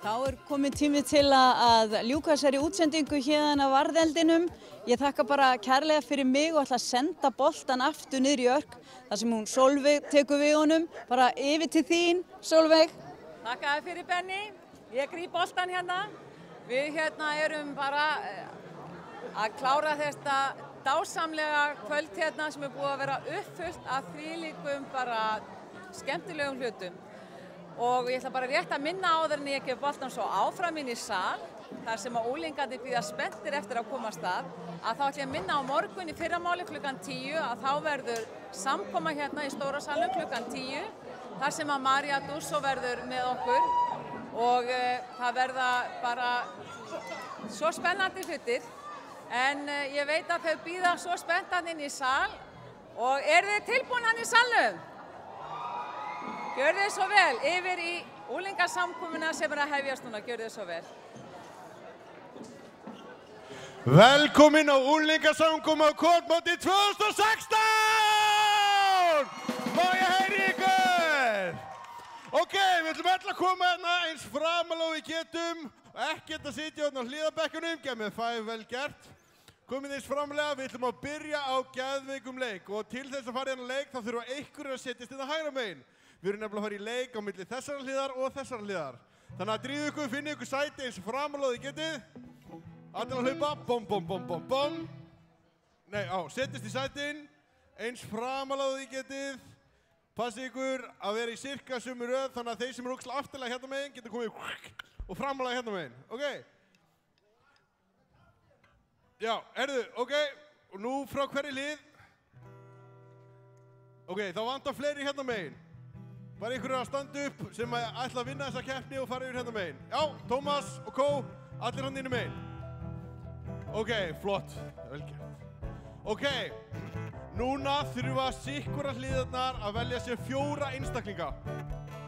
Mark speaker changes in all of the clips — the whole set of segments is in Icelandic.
Speaker 1: Þá kominn tími til að ljúka þessari útsendingu hérna af varðeldinum. Ég þakka bara kærlega fyrir mig og ætla að senda boltan aftur niður í Örk þar sem hún Sólveig tekur við honum. Bara yfir til þín, Sólveig.
Speaker 2: Þakka þér fyrir, Benni. Ég gríp boltan hérna. Við erum bara að klára þetta dásamlega kvöld hérna sem búið að vera uppfullt af þvílíkum bara skemmtilegum hlutum. Og ég ætla bara rétt að minna á þegar en ég gef boltan svo áfram inn í sal, þar sem að unglingarnir bíða spenntir eftir að koma af stað, að þá ætla ég að minna á morgun í fyrramáli klukkan 10 að þá verður samkoma hérna í stóra salnum klukkan 10, þar sem að María Dússo verður með okkur og það verða bara svo spennandi hlutir. En ég veit að þau bíða svo spenntan inn í sal og eru þið tilbúin hann í salnum? Gjörðu þið svo vel, yfir í unglingasamkomuna sem að hefjast núna, gjörðu þið svo vel.
Speaker 3: Velkomin á unglingasamkomu á Kotmóti 2016! Má ég heyri ykkur? Ok, við ætlum öll að koma hérna eins framalega og við getum og ekkert að sitja hérna á hlíðabekkunum, gef mér 5 vel gert. Komið eins framalega, við ætlum að byrja á geðveikum leik og til þess að fara í þennan leik þá þurfa einhverjir að setjast inn á hægra megin. Við erum nefnilega að fara í leik á milli þessara hliðar og þessara hliðar. Þannig að drífu ykkur, finnið ykkur sæti eins framalega og þið getið. Allir að hlaupa, bom, bom, bom, bom, bom. Nei, setjast í sætin, eins framalega og þið getið. Passið ykkur að vera í sirka sömu röð, þannig að þeir sem eru ógeðslega aftarlega hérna megin getur komið og framalega hérna megin, ok? Já, ok, og nú frá hverri hlið. Ok, þá vantar fleiri hérna megin. Bara einhverju að standa upp sem ætla að vinna þessa keppni og fara yfir hérna megin. Já, Tómas og Kó, allir hann inni megin. Ok, flott, vel gert. Ok, núna þurfa sikkura hliðarnar að velja sér 4 einstaklinga.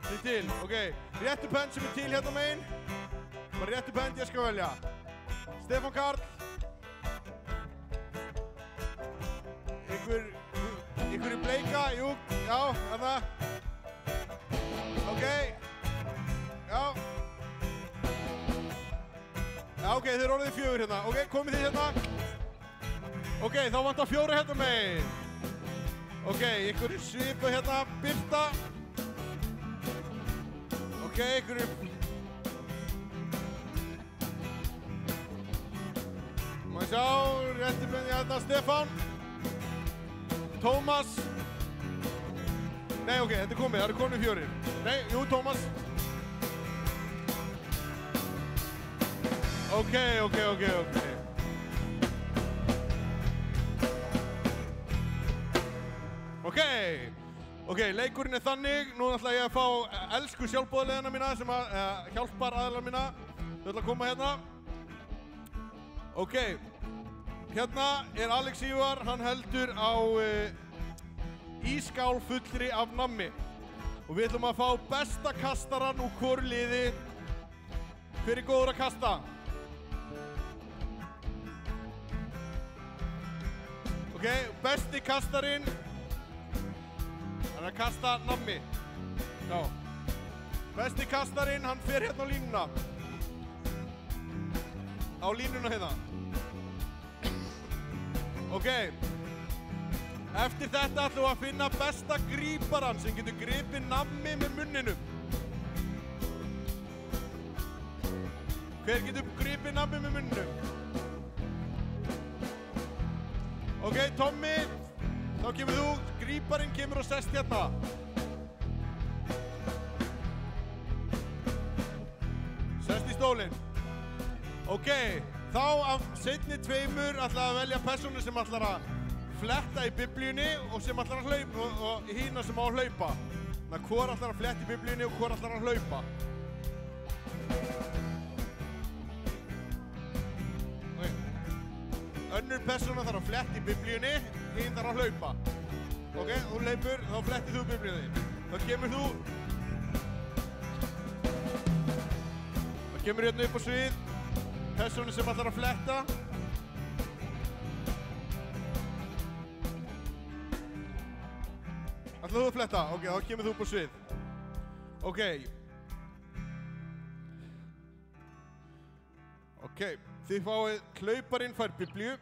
Speaker 3: Þið til, ok. Réttu pend sem til hérna megin. Bara réttu pend ég skal velja. Stefán Karl. Einhver í bleika, jú, já, þarna. Ok, já, ok, þeir eru orðið 4 hérna, ok, komið þið hérna. Ok, þá vantar 4 hérna megin. Ok, ykkur í svipu hérna, Birta. Ok, ykkur í... Má ég sjá, rétti með hérna, Stefán. Tómas. Nei, ok, þetta er komið, það eru konið 4. Nei, jú, Tómas. Ok. Ok, leikurinn er þannig. Nú ætla ég að fá elsku sjálfboðaliðana mína sem hjálpar aðilar mína. Þau ætla að koma hérna. Ok, hérna er Alex Ívar, hann heldur á ískál fullri af nammi og við ætlum að fá besta kastarann úr hvoru liði. Hver er góður að kasta? Ok, besti kastarinn hann er að kasta nammi. Já. Besti kastarinn, hann fer hérna á línuna. Á línuna hérna. Ok. Eftir þetta ætlum við að finna besta gríparann sem getur gripið nammi með munninum. Hver getur gripið nammi með munninum? Ok, Tommi, þá kemur þú, gríparinn kemur og sest hérna. Sest í stólinn. Ok, þá af seinni 2 ætla að velja persónu sem ætlar að fletta í biblíunni og sem ætlar að hlaupa og hína sem á að hlaupa. Þannig að hvor ætlar að fletta í biblíunni og hvor ætlar að hlaupa. Okay. Önnur persóna þarf að fletta í biblíunni, hinn þarf að hlaupa. Ok, þú hlaupur, þá flettir þú biblíunni. Þá kemur þú. Þá kemur hérna upp á svið. Persónu sem ætlar að fletta. Ætlar þú að fletta? Ok, þá kemur þú upp á svið. Ok. Ok, þið fáið hlauparinn fær biblíu.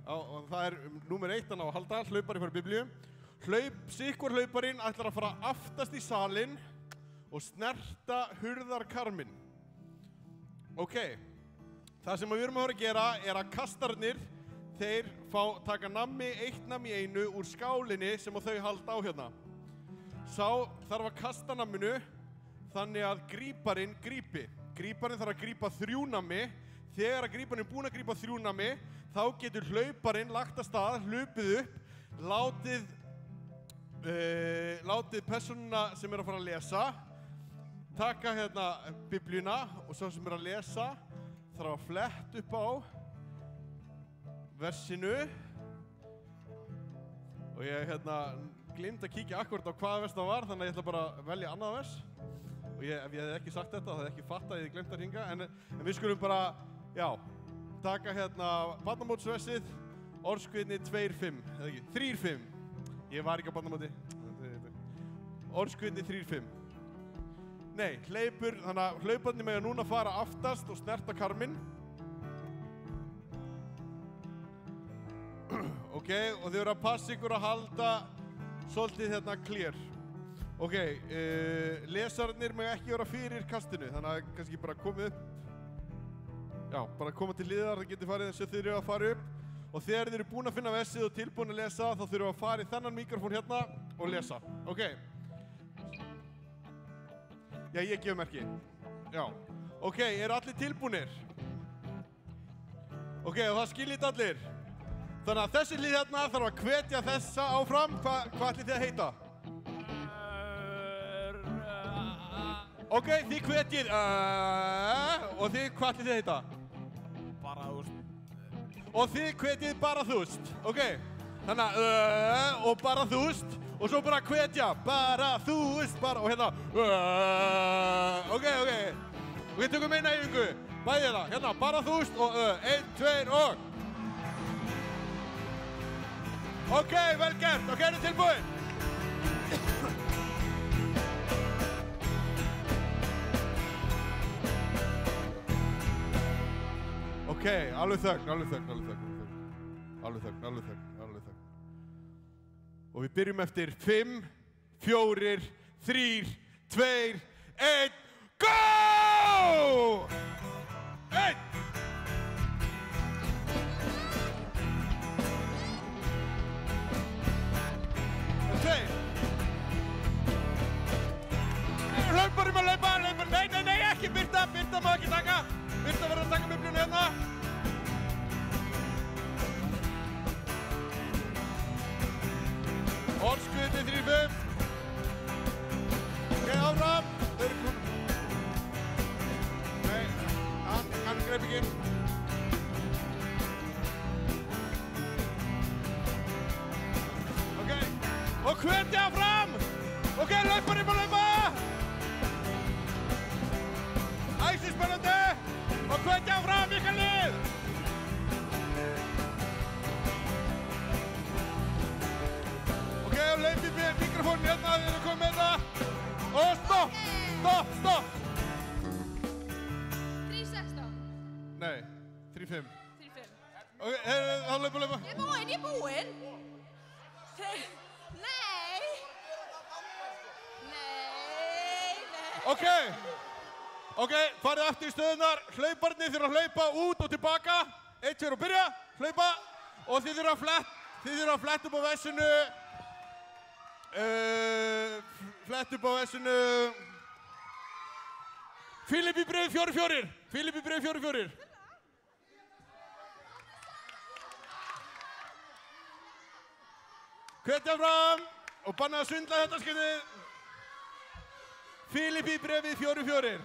Speaker 3: Og það númer 1 hann á að halda, hlauparinn fær biblíu. Sikkur hlauparinn ætlar að fara aftast í salinn og snerta hurðarkarminn. Ok, það sem við erum að fara að gera að kastarnir, þeir taka nammi, 1 nammi í einu úr skálinni sem þau halda á hérna. Sá þarf að kasta namminu þannig að gríparinn grípi. Gríparinn þarf að grípa 3 nammi. Þegar að gríparinn er búinn að grípa 3 nammi, þá getur hlauparinn lagt af stað, hlaupið upp, látið persónuna sem að fara að lesa, taka hérna biblíuna og sá sem að lesa þarf að fletta upp á versinu. Og ég gleymd að kíkja akkúrat á hvaða vers það var, þannig að ég ætla bara að velja annað vers. Og ef ég hefði ekki sagt þetta, þá hefði ég ekki fattað að ég glemt að hringa. En við skulum bara, taka barnamótsversið, orðskviðni 2-5, eða ekki, 3-5. Ég var ekki á barnamóti. Orðskviðni 3-5. Nei, þannig að hlauparnir mega núna fara aftast og snerta karminn. Ok, og þið verður að passa ykkur að halda svolítið clear. Ok, lesararnir mega ekki vera fyrir kastinu, þannig að kannski bara komið upp. Já, bara koma til hliðar, það getur farið eins og þið eru að fara upp. Og þegar þið eru búin að finna versið og tilbúin að lesa, þá þurfum að fara í þennan mikrofón hérna og lesa. Ok. Já, ég gef merki. Já. Ok, eru allir tilbúnir? Ok, og það skiljið allir. Þannig að þessi lið hérna þarf að hvetja þessa áfram. Hvað ætlið þið að heita? Ok, þið hvetjið og þið hvað ætlið þið að heita?
Speaker 4: Bara þúst.
Speaker 3: Og þið hvetjið bara þúst. Ok, þannig að og bara þúst og svo bara hvetja. Bara þúst, bara og hérna Ok, og við tökum eina yfingu. Bæði það, hérna, bara þúst og 1, 2 og Ok, vel gert. Ok, eru tilbúin? Ok, alveg þögn. Og við byrjum eftir 5, 4, 3, 2, 1, GO! 1 Hlauparinn má hlaupa. Nei, ekki Birta má ekki taka. Birta verður að taka biblíuna hérna. Orðskviðni 3-5. Ok, áfram. Þau eru komin. Nei, hann greip ekki inn. Ok, og hvetja áfram. Ok, hlauparinn má hlaupa. Æsi spennandi og hvetja áfram ykkar lið! Ok, og hleypið með mikrofónin hérna þegar þið komið með það. Og stopp!
Speaker 5: 3-16.
Speaker 3: Nei, 3-5.
Speaker 5: 3-5.
Speaker 3: Ok, þá hlaupa.
Speaker 5: Ég er búinn. Nei.
Speaker 3: Ok, farið aftur í stöðunar. Hlauparnir þurfa að hlaupa út og tilbaka. 1, 2 og byrja. Hlaupa. Og þið þurfa að fletta upp á vessinu. Filipp í bréfi 4-4. Hvetja fram og bannað að svindla þetta skiptið. Filipp í bréfi 4-4.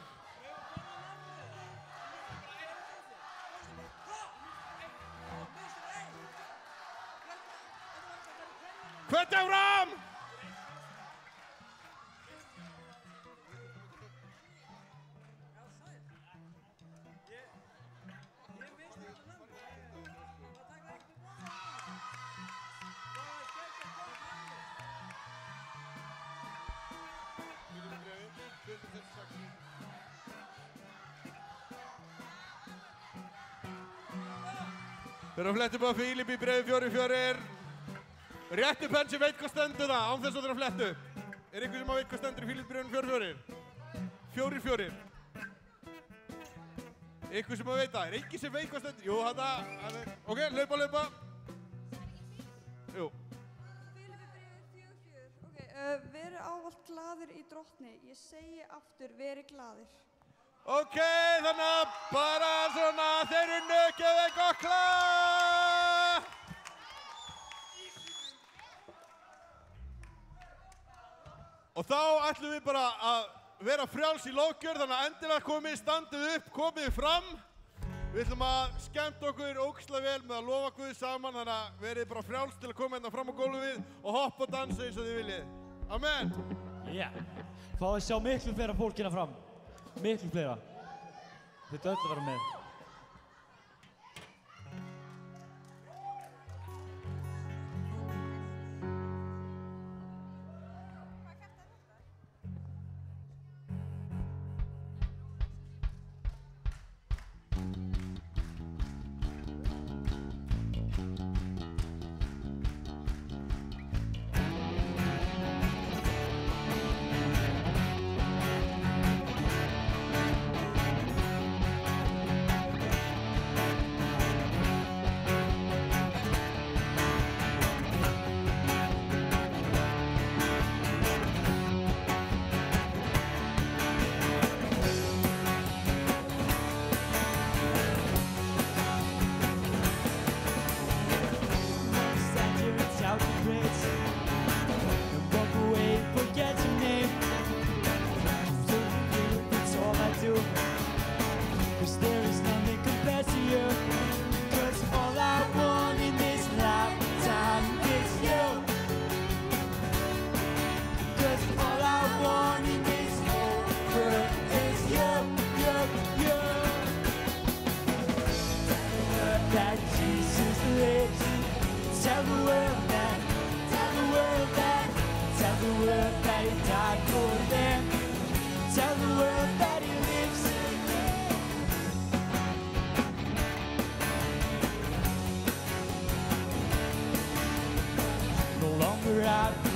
Speaker 3: Hvetja fram! Við erum að fletta upp á Fílip í breiðu 4-4. Réttu penn sem veit hvað stendur það, án þess að þeirra flettu. Er einhver sem veit hvað stendur í Fílip breiðun 4-4? 4-4. Einhver sem veit það, er engin sem veit hvað stendur? Jú, þetta, ok, laupa. Jú.
Speaker 4: Fílip breiðu 4-4. Ok, verið ávallt glaðir í drottni. Ég segi aftur, verið glaðir.
Speaker 3: Ok, þannig að bara svona, þeir unnu, gefið þeim gott klapp! Og þá ætlum við bara að vera frjáls í lókjör, þannig að endilega komið, standið upp, komið fram. Við ætlum að skemmta okkur ógeðslega vel með að lofa Guði saman, þannig að verið bara frjáls til að koma hérna fram á gólfið og hoppa og dansa eins og þið viljið. Amen!
Speaker 6: Já, fáið að sjá miklu fleira fólk hérna fram. Miklu fleira. Þetta öll að vera með.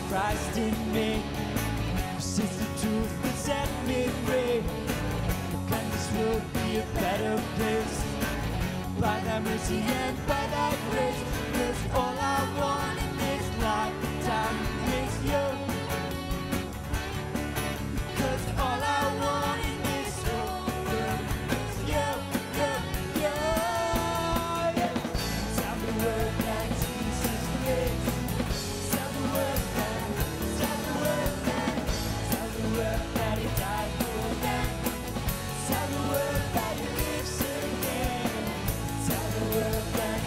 Speaker 6: Christ in me, since the truth that set me free. Can this world be a better place? By thy mercy and by thy grace, 'cause all I want in this lifetime is you. 'Cause all I want in this whole world is you, you, you. Tell the world that Jesus lives. Tell the world that he died for them. Tell the world that he lives again. Tell the world that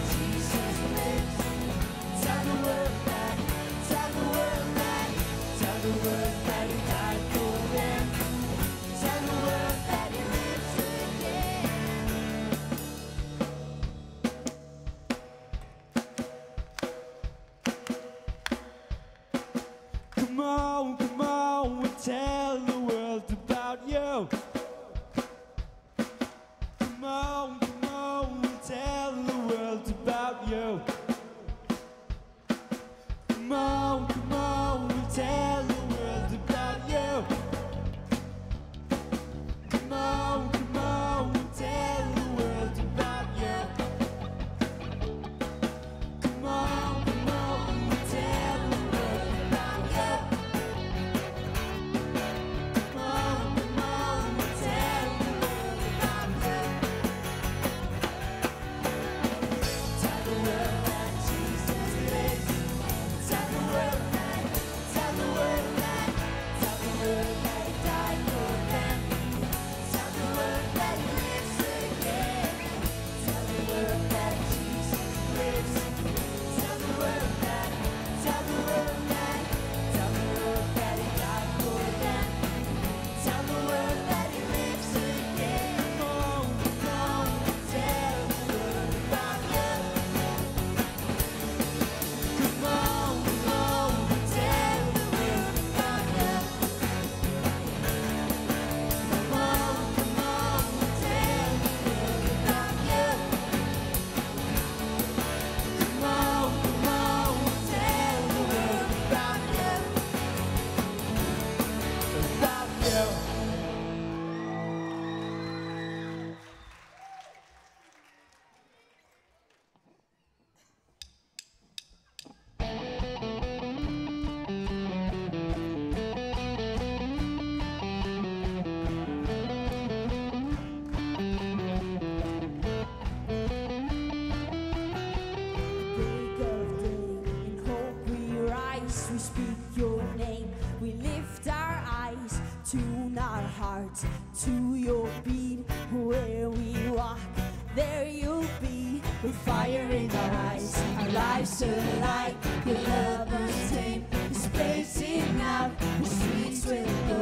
Speaker 6: fire in our eyes. Our lives alight, your love untamed is blazing out. The streets will go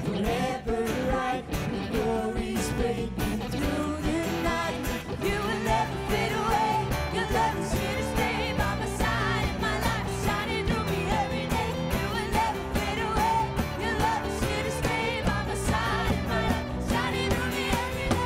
Speaker 6: forever right. Your glory's breaking through the night. You will never fade away. Your love is here to stay by my side. And my light is shining through me every day. You will never fade away. Your love is here to stay by my side. And my light is shining through me every day.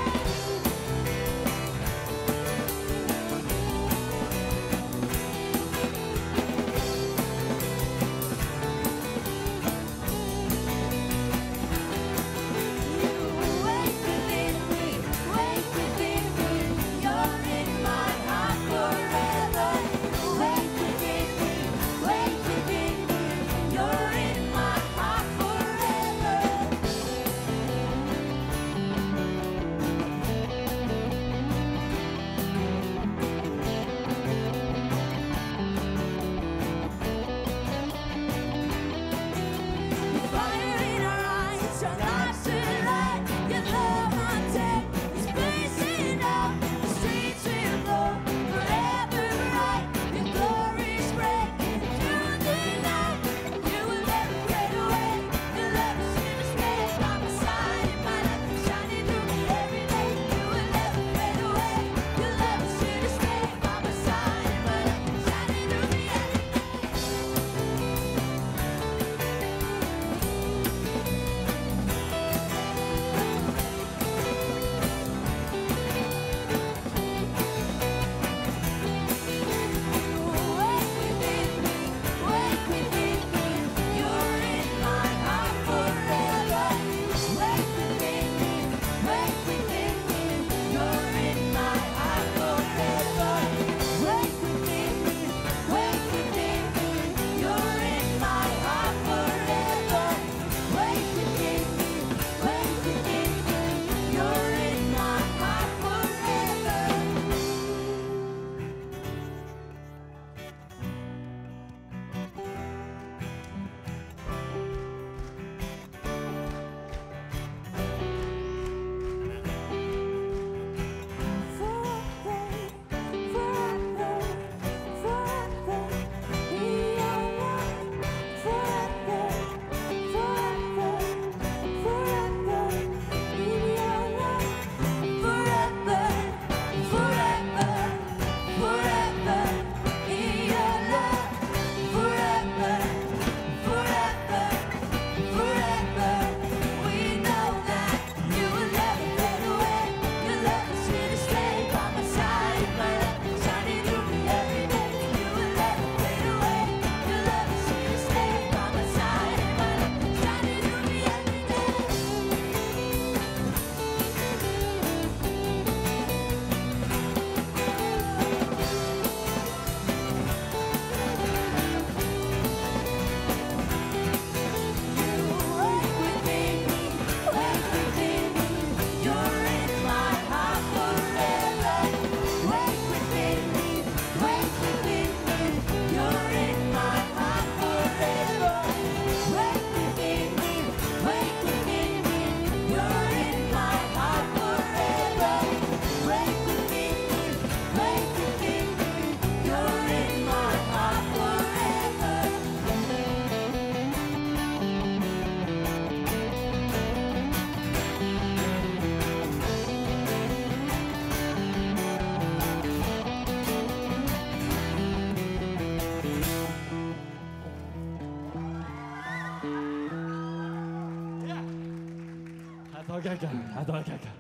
Speaker 7: Þetta var geggjað.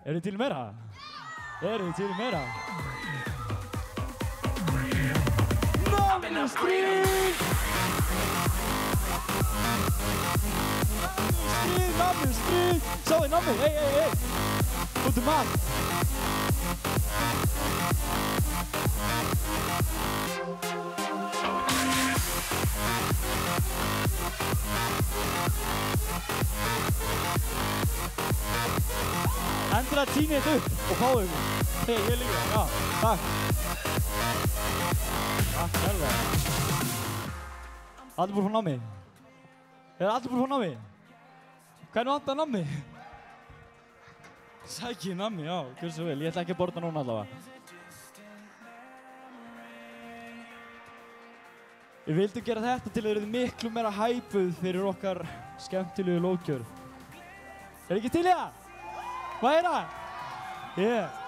Speaker 7: Eru þið til í meira? Eru þið til í meira? Nammi stríð! Nammi stríð! Sjáðu nammi, hey! Út mann! Endilega tínið þetta upp og fáðu ykkur. Hey, ég líka, já, takk. Takk, kærlega. Allir búin að fá nammi? Allir búin að fá nammi? Hvernig vantar nammi? Sækið nammi, já, gjörðu svo vel. Ég ætla ekki að borða núna allavega. Við vildum gera þetta til að vera miklu meira hæpuð fyrir okkar skemmtilegu lóðgjörð. Ekki til í það? Hvað það? Yeah.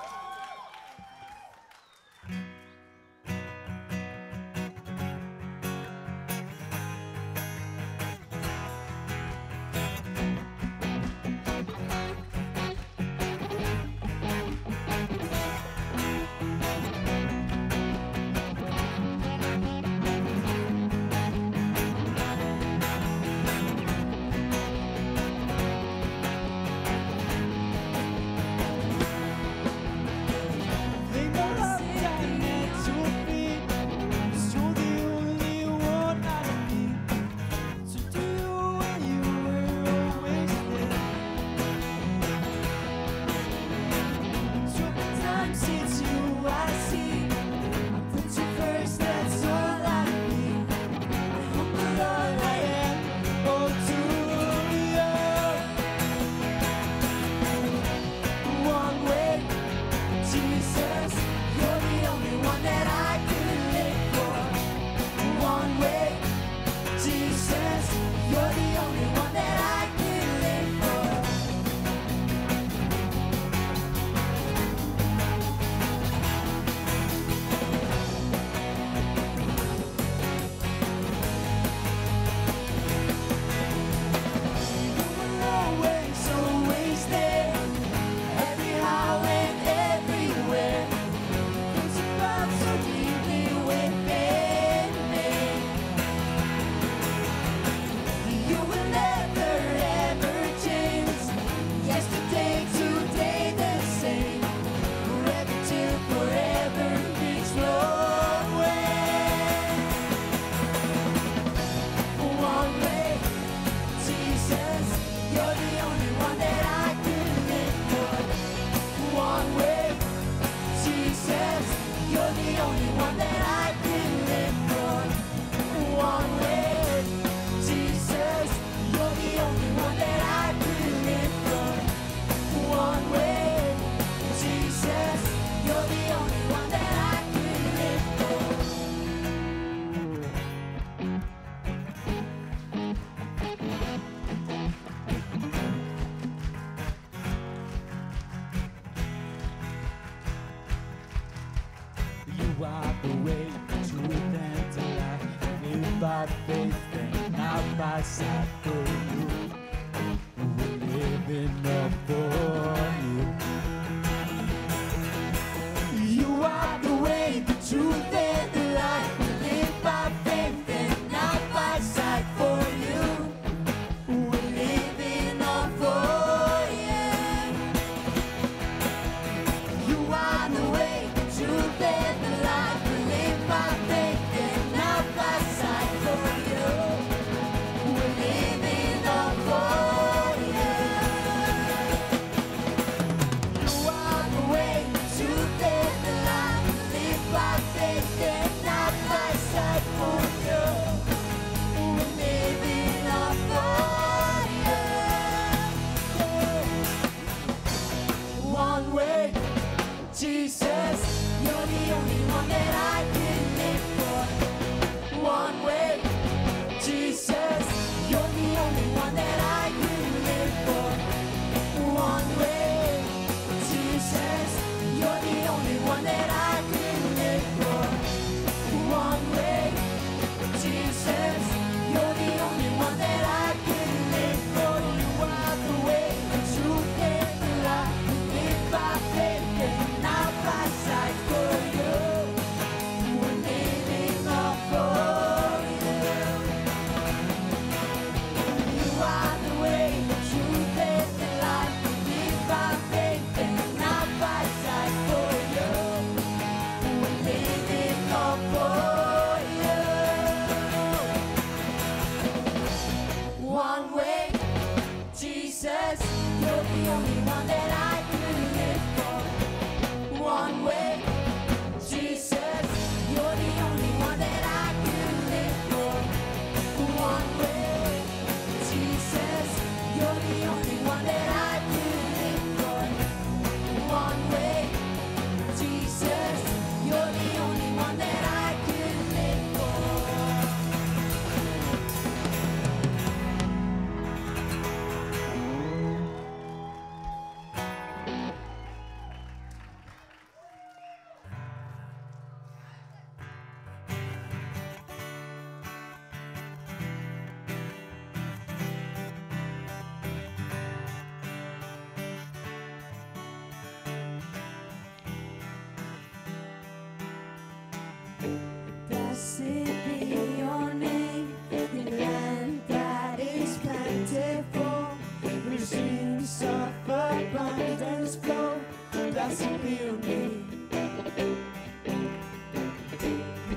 Speaker 6: streams of abundance flow. Blessed be your name.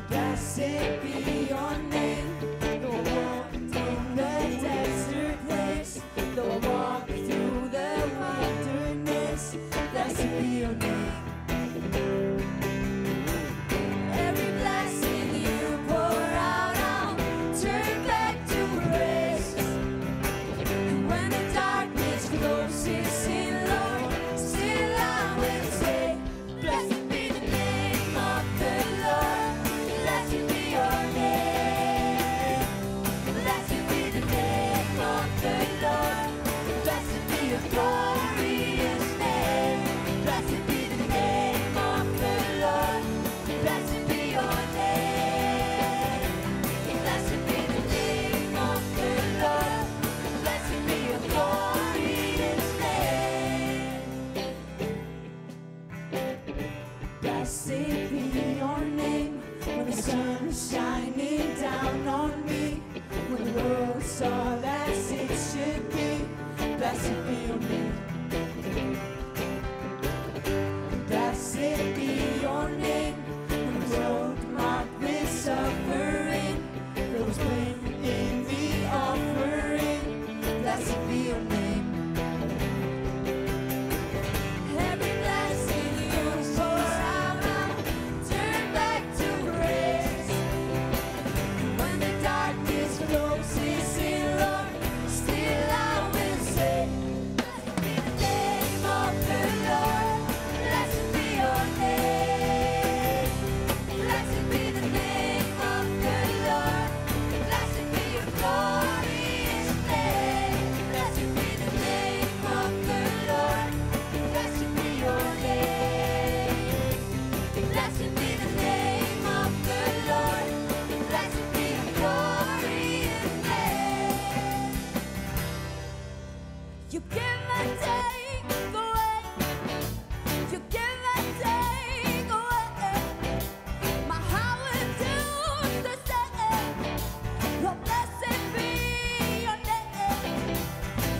Speaker 6: Blessed be your name. Though I walk in the desert place, though I walk through the wilderness, blessed be your name. Every blessing you pour out, I'll turn back to praise. And when the darkness closes in, Lord, still I will say, blessed be the name of the Lord. Blessed be your name. Blessed be the name of the Lord. Blessed be your glorious name. Blessed be the name of the Lord. Blessed be your name. Blessed be the name of the Lord. Blessed be your glorious name. Blessed be your name. When the sun is shining down on me, when the world's all as it should be, blessed be your name. Blessed be your name. When the road marked with suffering, there was pain in the offering, blessed be your name. Every blessing you pour out, I'll turn back to praise. When the darkness closes in, Lord, still I will say, blessed be the name of the Lord. Blessed be your name. Blessed be the name of the Lord. Blessed be your glorious name. Blessed be the name of the Lord. Blessed be your name. Blessed be the name of the Lord. Blessed be your glorious name. You give and take away. You give and take away. My heart will do the same. Lord, blessed be your name.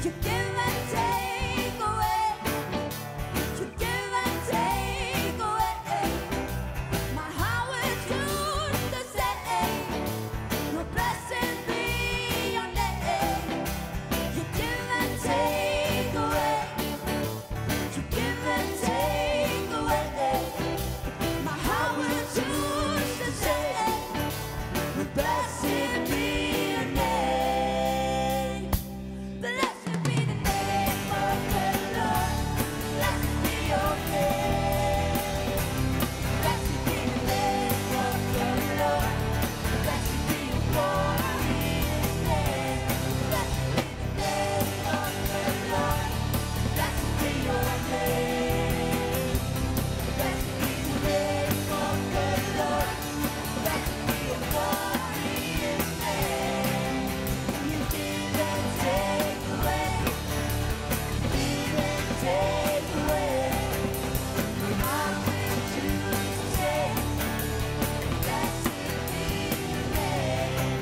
Speaker 6: You give and take away. You give and take away. My heart will do the same. Lord, blessed be your name. You give and take away. You give and take away. My heart will choose to say, blessed be your name. Blessed be the name of the Lord. Blessed be your name. Blessed be the name of the Lord. Blessed be your glorious name. Blessed be the name of the Lord. Blessed be your name. Blessed be the name of the Lord. Blessed be your glorious name. You give and take away. Give and take away. I will choose to say, blessed be your name.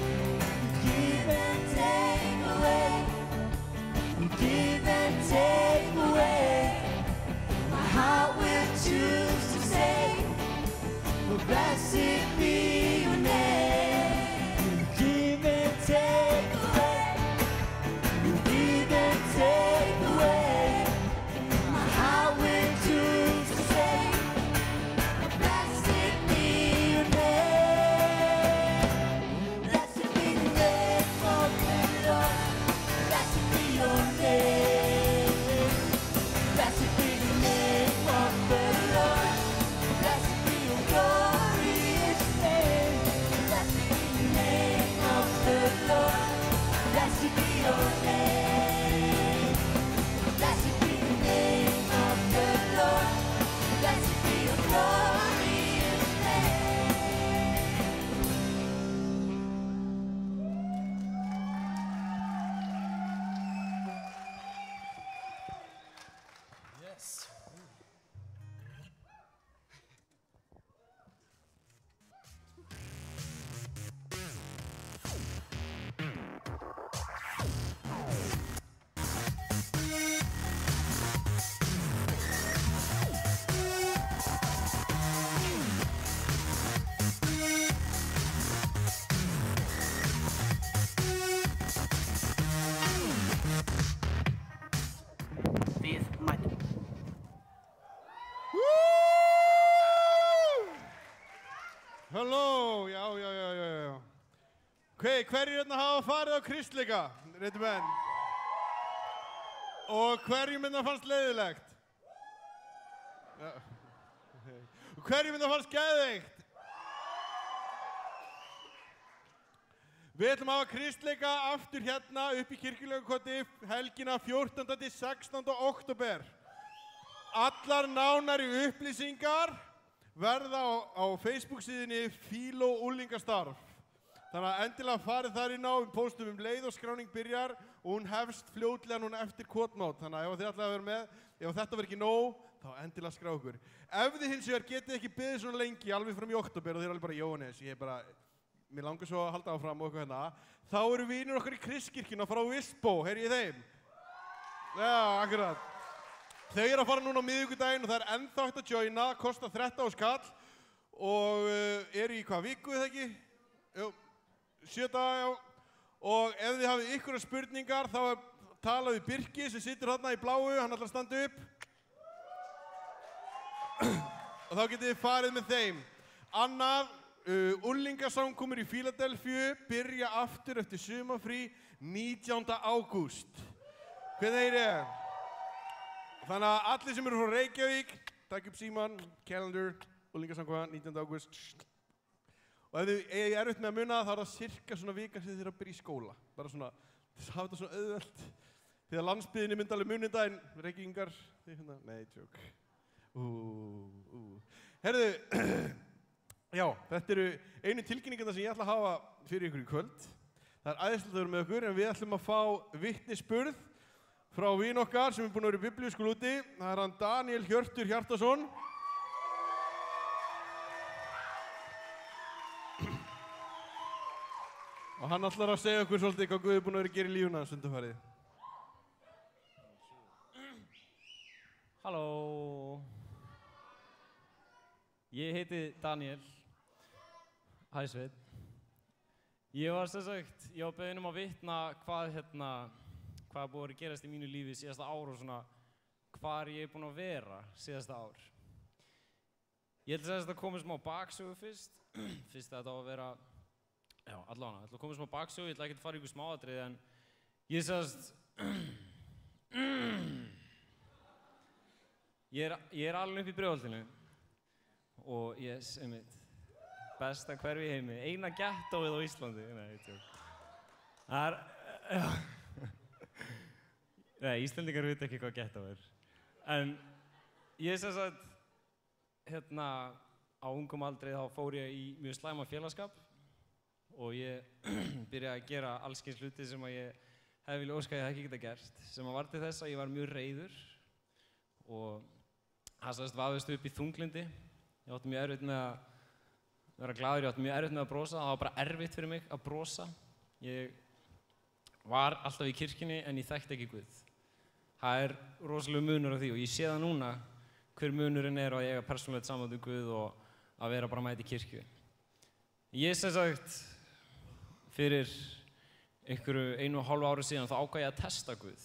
Speaker 6: Give and take away. Give and take away. My heart will choose to say, blessed be your name. Give and take away. Give and take away. My heart will choose to say, blessed be your name. Blessed be the name of the Lord. Blessed be your name. Blessed be the name of the Lord. Blessed be your glorious name. Blessed be the name of the Lord. Blessed be your name. Blessed be the name of the Lord. Blessed be your glorious name.
Speaker 7: Yes.
Speaker 3: Ok, hverjir hérna hafa farið á kristleika? Réttu menn. Og hverjum hérna fannst leiðilegt? Ja. Og hverjum hérna fannst geðveikt? Við ætlum að hafa kristleika aftur hérna upp í Kirkjuleikukoti helgina 14. til 16. október. Allar nánari upplýsingar verða á Facebook-síðunni Fíló Unglingastarf. Þannig að endilega farið þar inn á, við póstum leið og skráning byrjar og hún hefst fljótlega núna eftir kvotmát. Þannig að ef þið ætlaði að vera með, ef þetta verður ekki nóg, þá endilega skrá ykkur. Ef þið hins vegar getið ekki beðið svona lengi, alveg fram í október og þið alveg bara Jóhannes, mér langar svo að halda áfram og eitthvað hérna, þá eru vinir okkar í Kristkirkjuna frá Visbó, heyri ég þeim? Já, akkurat. Þau eru að fara núna á miðvikudaginn og það er ennþá hægt að joina, kostar 13 skall og eru í hvað viku eða ekki? Jú, 7 daga, já. Og ef þið hafið ykkur spurningar, þá talað við Birki sem situr þarna í bláu, hann ætlar að standa upp. Og þá getið þið farið með þeim. Annað, unglingasamkomur í Fíladelfíu byrja aftur eftir sumarfrí 19. ágúst. Hvernig er ég? Þannig að allir sem eru frá Reykjavík, takk upp síman, calendar, unglingasamkoma 19. ágúst. Og ef þið eigið erfitt með að muna þá er það cirka svona vika sem þið eru að byrja í skóla. Bara svona, þess að hafa þetta svona auðvelt. Því að landsbyggðinni myndi alveg muni þetta en Reykjavíkingar, nei, tjók. Herðu, já, þetta eru einu tilkynningarna sem ég ætla að hafa fyrir ykkur í kvöld. Það er æðislegt að vera með ykkur en við ætlum að fá vitnisburð frá vin okkar sem er búinn að vera í biblíuskóla úti. Það er hann Daniel Hjörtur Hjartarson. Og hann ætlar að segja okkur svolítið hvað Guð er búinn að vera að gera í lífuna hans undanfarið.
Speaker 8: Halló. Ég heiti Daniel. Hæ Sveinn. Ég var beðinn að vitna hvað er búið að gerast í mínu lífi síðasta ár og svona hvar ég er búinn að vera síðasta ár. Ég ætla að koma smá baksögu fyrst. Fyrst þetta á að vera, já allavega, ég ætla að koma smá baksögu, ég ætla ekki að fara í ykkur smáatriði en ég er alveg upp í Breiðholtinu og einmitt, besta hverfi í heimi, eina gettóið á Íslandi. Nei, það er, nei, Íslandingar veit ekki hvað gettó er. En ég á ungum aldri þá fór ég í mjög slæma félagsskap og ég byrjaði að gera alls kyns hluti sem að ég hefði viljað óska að ég hefði ekki getað gert, sem að var til þess að ég var mjög reiður og það vafðist upp í þunglyndi. Ég átti mjög erfitt með að vera glaður, ég átti mjög erfitt með að brosa, það var bara erfitt fyrir mig að brosa. Ég var alltaf í kirkjunni en ég þekkti ekki Guð. Það er rosalega munur á því og ég sé það núna hver munurinn er á að eiga persónulegt samband við Guð og að vera bara mæta í kirkju. Ég fyrir einhverju 1,5 ári síðan þá ákvað ég að testa Guð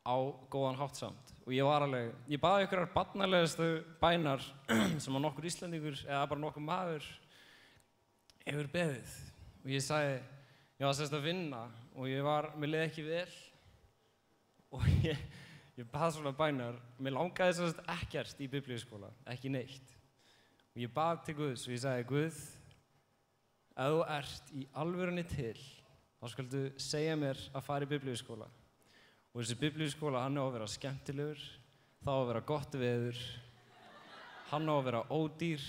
Speaker 8: á góðan hátt samt. Og ég baði einhverjar barnalegustu bænar sem að nokkur Íslendingur eða bara nokkur maður hefur beðið. Og ég sagði, ég var að vinna og mér leið ekki vel og ég bað svona bænar. Mér langaði ekkert í biblíuskóla, ekki neitt. Og ég bað til Guðs og ég sagði, Guð, ef þú ert í alvörunni til, þá skaldu segja mér að fara í biblíuskóla. Og þessi biblíuskóla, hann á að vera skemmtilegur, það á að vera gott veður, hann á að vera ódýr,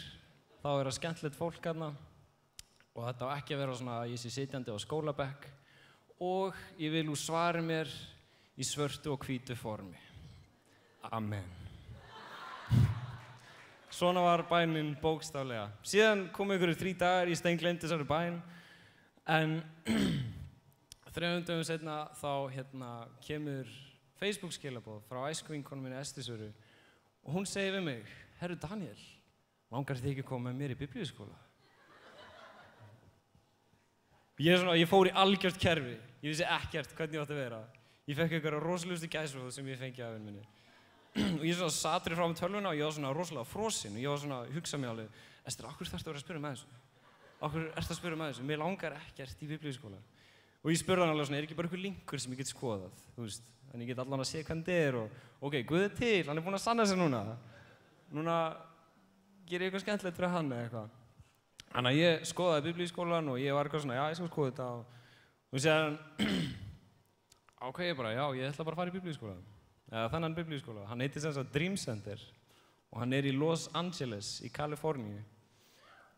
Speaker 8: það á að vera skemmtilegt fólk þarna og þetta á ekki að vera svona að ég sé sitjandi á skólabekk og ég vil úr svari mér í svörtu og hvítu formi. Amen. Svona var bænin bókstaflega. Síðan komu einhverjir 3 dagar, ég steingleymdi þessari bæn en 3 dögum seinna þá kemur Facebook-skilaboð frá æskuvinkonu minni Estisöru og hún segir við mig, herru Daniel, langar þig ekki að koma með mér í biblíuskóla? Ég fór í algjört kerfi, ég vissi ekkert hvernig ég átti að vera. Ég fekk einhverja rosalegustu gæsahúð sem ég fengi af henni minni. Og ég sat frá með tölvuna og ég var rosalega frosinn og ég var að hugsa mér alveg, Ester, af hverju þarftu að vera að spyrja með þessu? okkur ertu að spyrja þessu? Mér langar ekkert í biblíuskóla. Og ég spurði hann alveg svona, ekki bara einhver linkur sem ég get skoðað, þú veist? Þannig ég get allan að sé hvernig þetta er og ok, Guð til, hann búinn að sanna sig núna. Núna ger ég eitthvað skemmtilegt fyrir hann eða eitthvað. Þannig að ég skoðaði biblíuskólan og ég var eitthvað svona, já, ég skal skoða þetta og ég segði hann, ákveð ég bara, já, ég ætla bara að fara í biblíuskóla. Eða þennan biblíuskóla. Hann heitir sem sagt Dream Center og hann í Los Angeles í Kaliforníu.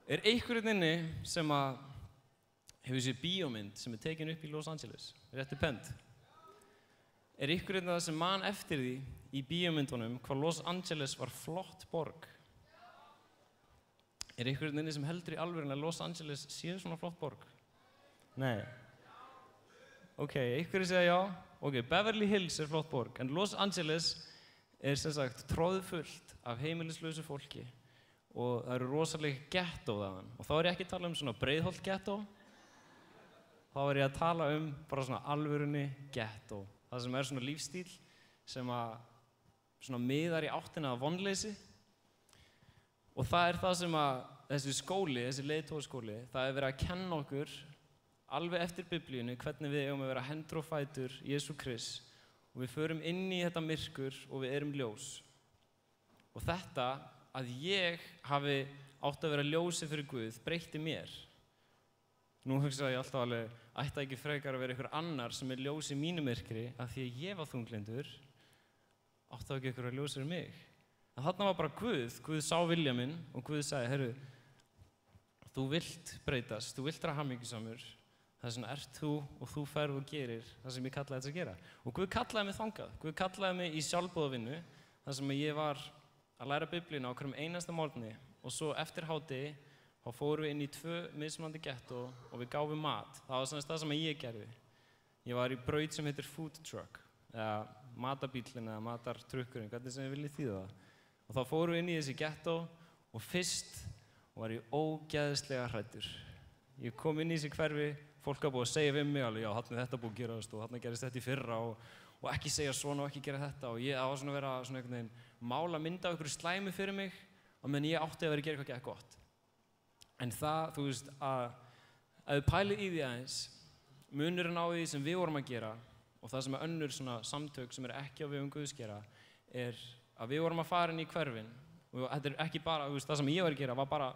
Speaker 8: Einhverjum inni sem að hefur séð bíómynd sem tekin upp í Los Angeles, rétti pent? Einhverjum það sem man eftir því í bíómyndunum hvað Los Angeles var flott borg? Einhverjum inni sem heldur í alvörinu að Los Angeles sé svona flott borg? Nei. Ok, einhverjum segja já. Ok, Beverly Hills flott borg, en Los Angeles sem sagt troðfullt af heimilislausu fólki og það eru rosalega gettó þaðan. Og þá ég ekki að tala svona Breiðholt gettó, þá ég að tala bara svona alvörunni gettó. Það sem svona lífstíl sem að svona miðar í áttina að vonleysi. Og það það sem að þessi skóli, þessi leiðtogaskóli, það verið að kenna okkur alveg eftir biblíunni hvernig við eigum að vera hendur og fætur Jesú Krist og við förum inn í þetta myrkur og við erum ljós. Og þetta að ég hafi átt að vera ljósi fyrir Guð breytti mér. Nú hugsaði ég alltaf alveg, ætti ekki frekar að vera einhver annar sem ljós í mínu myrkri af því að ég var þunglyndur, átti ekki einhver að ljós fyrir mig. En þarna var bara Guð sá vilja minn og Guð sagði, heyrðu, þú vilt breytast, þú vilt vera hamingjusamur, þess vegna ert þú og þú ferð og gerir það sem ég kallaði þetta að gera. Og Guð kallaði mig þangað, Guð kallaði mig í sjálfboðavinnu, þar sem ég var að læra biblíuna á hverjum einasta morgni og svo eftir hádegi þá fórum við inn í 2 mismunandi gettó og við gáfum mat. Það var það sem ég gerði. Ég var í braut sem heitir food truck, eða matarbíllinn eða matartrukkurinn, hvernig sem ég vilji þýða það. Og þá fórum við inn í þessi gettó og fyrst var ég ógeðslega hræddur. Ég kom inn í þessi hverfi, fólk var búið að segja við mig alveg, já, þarna þetta búið að gerast og þarna gerist þetta í fyrra og ekki segja svona og ekki gera þetta og ég var svona að vera svona einhvern veginn mála mynda af einhverju slæmi fyrir mig og meðan ég átti að vera að gera eitthvað gott. En það, þú veist, að við pælið í því aðeins, munurinn á því sem við vorum að gera og það sem önnur svona samtök sem ekki á vegum Guðs gera, að við vorum að fara inn í hverfin og þetta ekki bara, þú veist, það sem ég var að gera var bara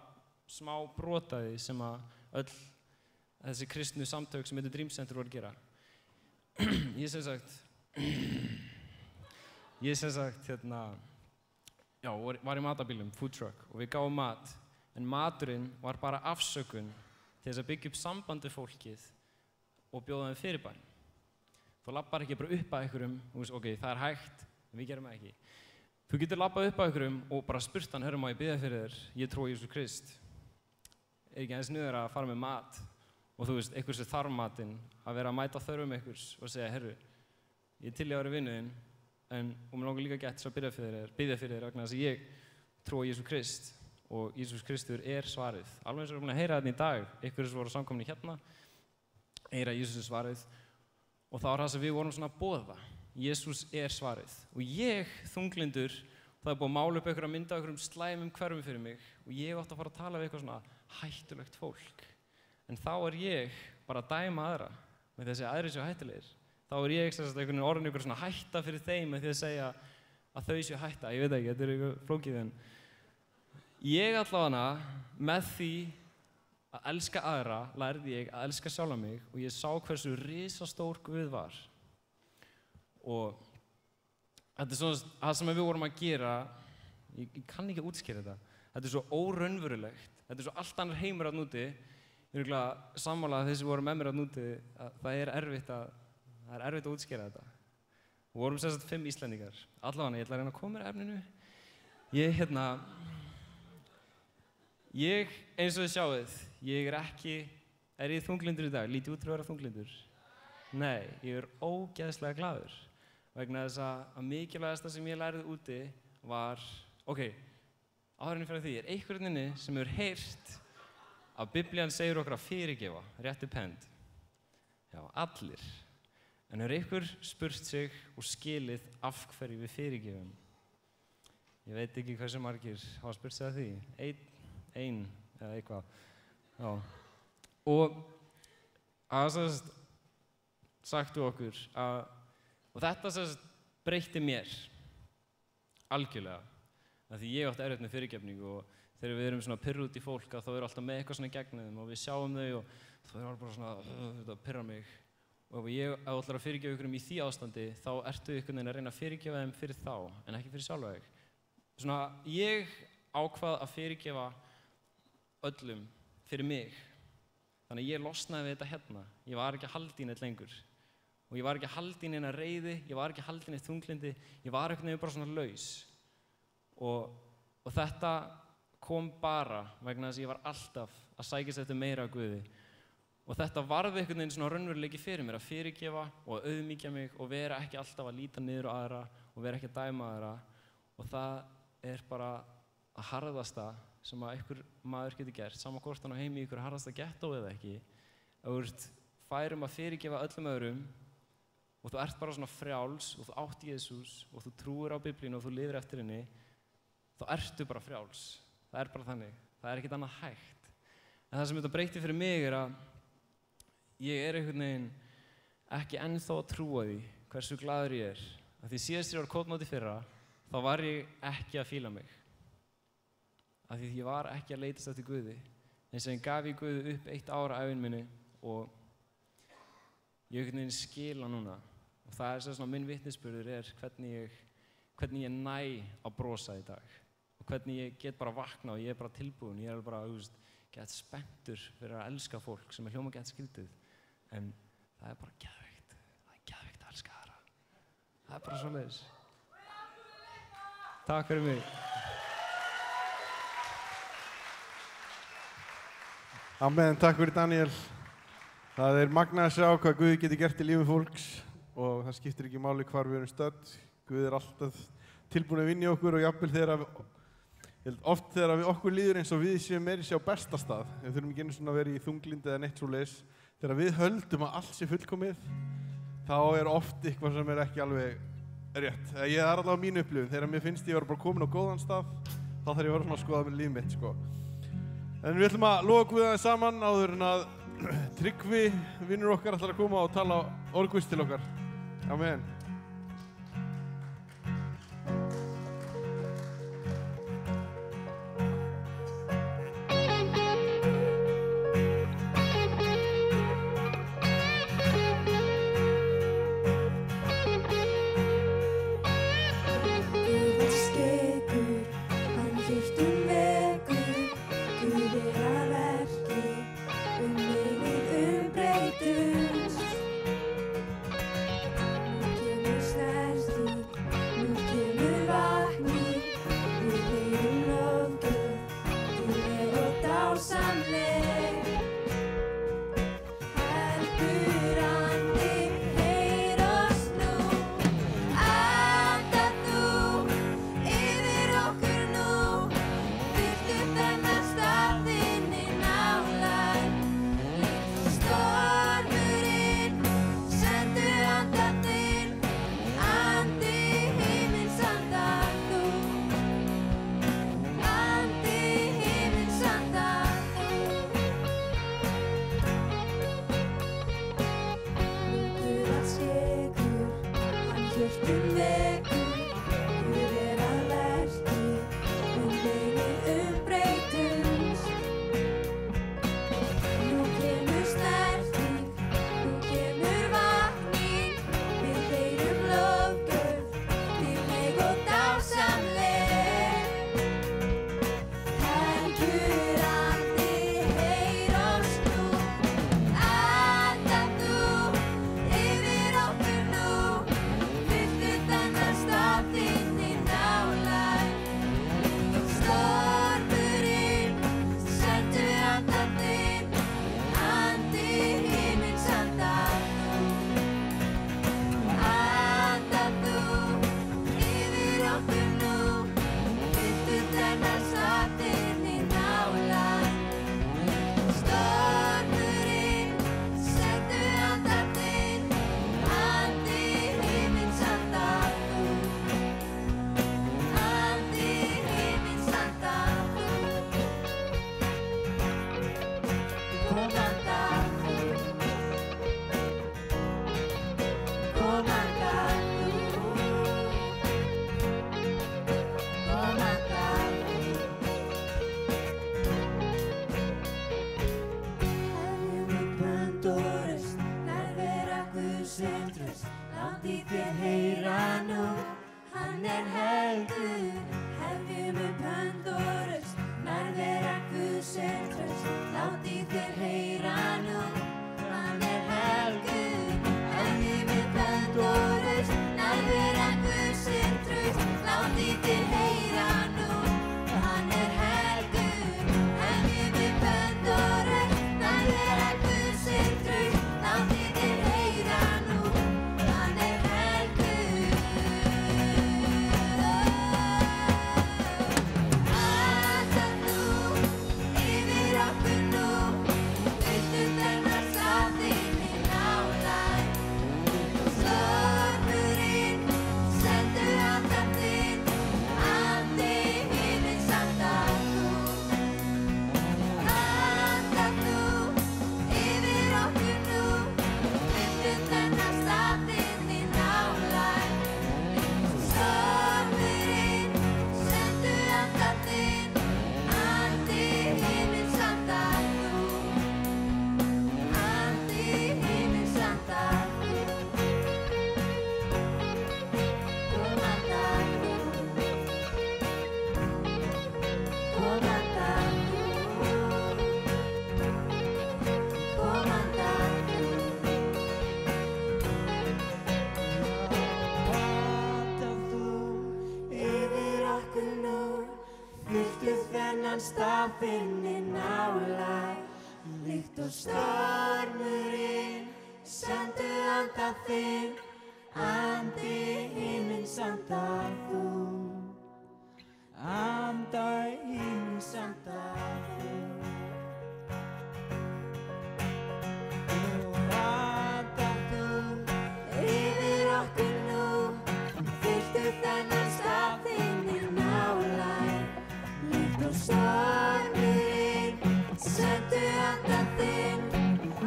Speaker 8: smá brotaði sem að öll þessi kristnu samtök sem heitir Dream Center voru að gera. Ég sem sagt, já, var í matarbílum, food truck, og við gáum mat, en maturinn var bara afsökun til þess að byggja upp samband við fólkið og bjóða þeim fyrirbæn. Þú lappar ekki bara upp að einhverjum, ok, það er hægt, en við gerum það ekki. Þú getur lappað upp að einhverjum og bara spurt hann, hörru, má ég biðja fyrir þér, ég trúi Jesú Krist. Ekki aðeins niður að fara með mat og þú veist, einhvers þarf matinn, að vera að mæta þörfum einhvers og segja, herru, ég til ég að vera vinnuðinn, og mér langar líka gett að biðja fyrir þér vegna þess að ég trúi Jesú Krist og Jesús Kristur svarið. Alveg eins og við erum búin að heyra þetta í dag, einhverjir sem voru samkomni hérna, heyra Jesús svarið og það var það sem við vorum svona að boða. Jesús svarið. Og ég, þunglyndur, það búið að mála upp einhverja mynda af einhverjum slæmum hverfum fyrir mig og ég átti að fara að tala við eitthvað svona hættulegt fólk. En þá ég bara að dæma aðra með þessi aðrir séu hættulegir. Þá ég einhvern veginn orðin ykkur svona hætta fyrir þeim með því að segja að þau séu hætta. Ég veit ekki, þetta eitthvað flókið en ég allavega með því að elska aðra lærði ég að elska sjálfa mig og ég sá hversu risastór Guð var. Og þetta svona það sem við vorum að gera, ég kann ekki að útskýra þetta. Þetta svo óraunverulegt, þetta svo allt annar heimur þarna úti. Ég er sammála að þeir sem voru með mér þarna úti að það er erfitt að útskýra þetta. Við vorum sem sagt 5 Íslendingar. Allavega, ég ætla að reyna að koma mér að efninu. Ég, eins og þið sjáuð, ég ég þunglyndur í dag, lítið út fyrir að vera þunglyndur? Nei, ég ógeðslega glaður. Vegna þess að mikilvægasta sem ég lærði úti var, ok, áður en ég fyrir því, einhverjum inni sem hefur heyrt að Biblían segir okkur að fyrirgefa, rétt upp hend. Já, allir. En hefur einhver spurt sig og skilið af hverju við fyrirgefum? Ég veit ekki hversu margir hafa spurt sig að því. Einn eða eitthvað. Já. Og það sérst sagt við okkur að, og þetta sérst breytti mér algjörlega. Af því ég átti erfitt með fyrirgefningu og þegar við erum svona pirruð út í fólk að þá eru alltaf með eitthvað svona gegn þeim og við sjáum þau og þá er bara svona, þetta pirrar mig. Og ef ég ætlar að fyrirgefa ykkur í því ástandi, þá ertu einhvern veginn að reyna að fyrirgefa þeim fyrir þá, en ekki fyrir sjálfa þig. Svona, ég ákvað að fyrirgefa öllum fyrir mig. Þannig að ég losnaði við þetta hérna. Ég var ekki að halda í neitt lengur. Og ég var ekki að halda í neina reiði, ég var ekki að halda í neitt þunglindi, ég var einhvern veginn bara svona laus. Og þetta kom bara vegna þess að ég var alltaf að sækjast eftir meira af Guði. Og þetta varði einhvern veginn svona raunveruleiki fyrir mér að fyrirgefa og að auðmýkja mig og vera ekki alltaf að líta niður á aðra og vera ekki að dæma aðra. Og það er bara að harðasta sem að einhver maður getur gert, sama hvort hann á heimi í einhverju harðasta gettó eða ekki. Að þú ert færum að fyrirgefa öllum öðrum og þú ert bara svona frjáls og þú átt Jesús og þú trúir á Biblínu og þú lifir eftir henni, þá ertu bara frjáls. Það er bara þannig. Það er ekkert annað hægt. En það sem þetta breytti fyrir mig er að ég er einhvern veginn ekki ennþá að trúa því hversu glaður ég er. Af því síðast ég var kótmóti fyrra, þá var ég ekki að fíla mig. Af því ég var ekki að leitast eftir Guði. En sem gaf ég Guði upp 1 ár af ævin minni og ég einhvern veginn skila núna. Og það er svona minn vitnisburður er hvernig ég næ að brosa í dag. Og hvernig ég get bara vakna og ég er bara tilbúin. Ég er bara, gett spenntur fyrir að elska fólk sem er hljóma gett skrítið. En það er bara geðveikt. Það er geðveikt að elska aðra. Það er bara svoleiðis. Takk fyrir mig.
Speaker 3: Amen, takk fyrir Daniel. Það er magnað að sjá hvað Guð getur gert í lífi fólks og það skiptir ekki máli hvar við erum stödd. Guð er alltaf tilbúin að vinna í okkur og jafnvel þegar oft þegar okkur líður eins og við séum meiri sér á besta stað. Við þurfum ekki einu svona að vera í þunglindi eða neitt svoleiðis. Þegar við höldum að allt sé fullkomið, þá er oft eitthvað sem er ekki alveg rétt. Ég er allavega á mínu upplifun. Þegar mér finnst ég vera bara komin á góðan stað, þá þarf ég að vera svona að skoða með líf mitt, sko. En við ætlum að lofa Guð aðeins saman áður en að Tryggvi, vinnur okkar, ætlar að koma og tala orðguðs til okkar. Amen.
Speaker 9: Umbreytust.
Speaker 6: þennan stað þinn er nálæg. Líkt og stormurinn, sendu anda þinn, andi himins andar þú. Anda himins andar þú. Og anda þú yfir okkur nú, fylltu þennan stað þinn er nálæg. Líkt og stormurinn, sendu anda þinn,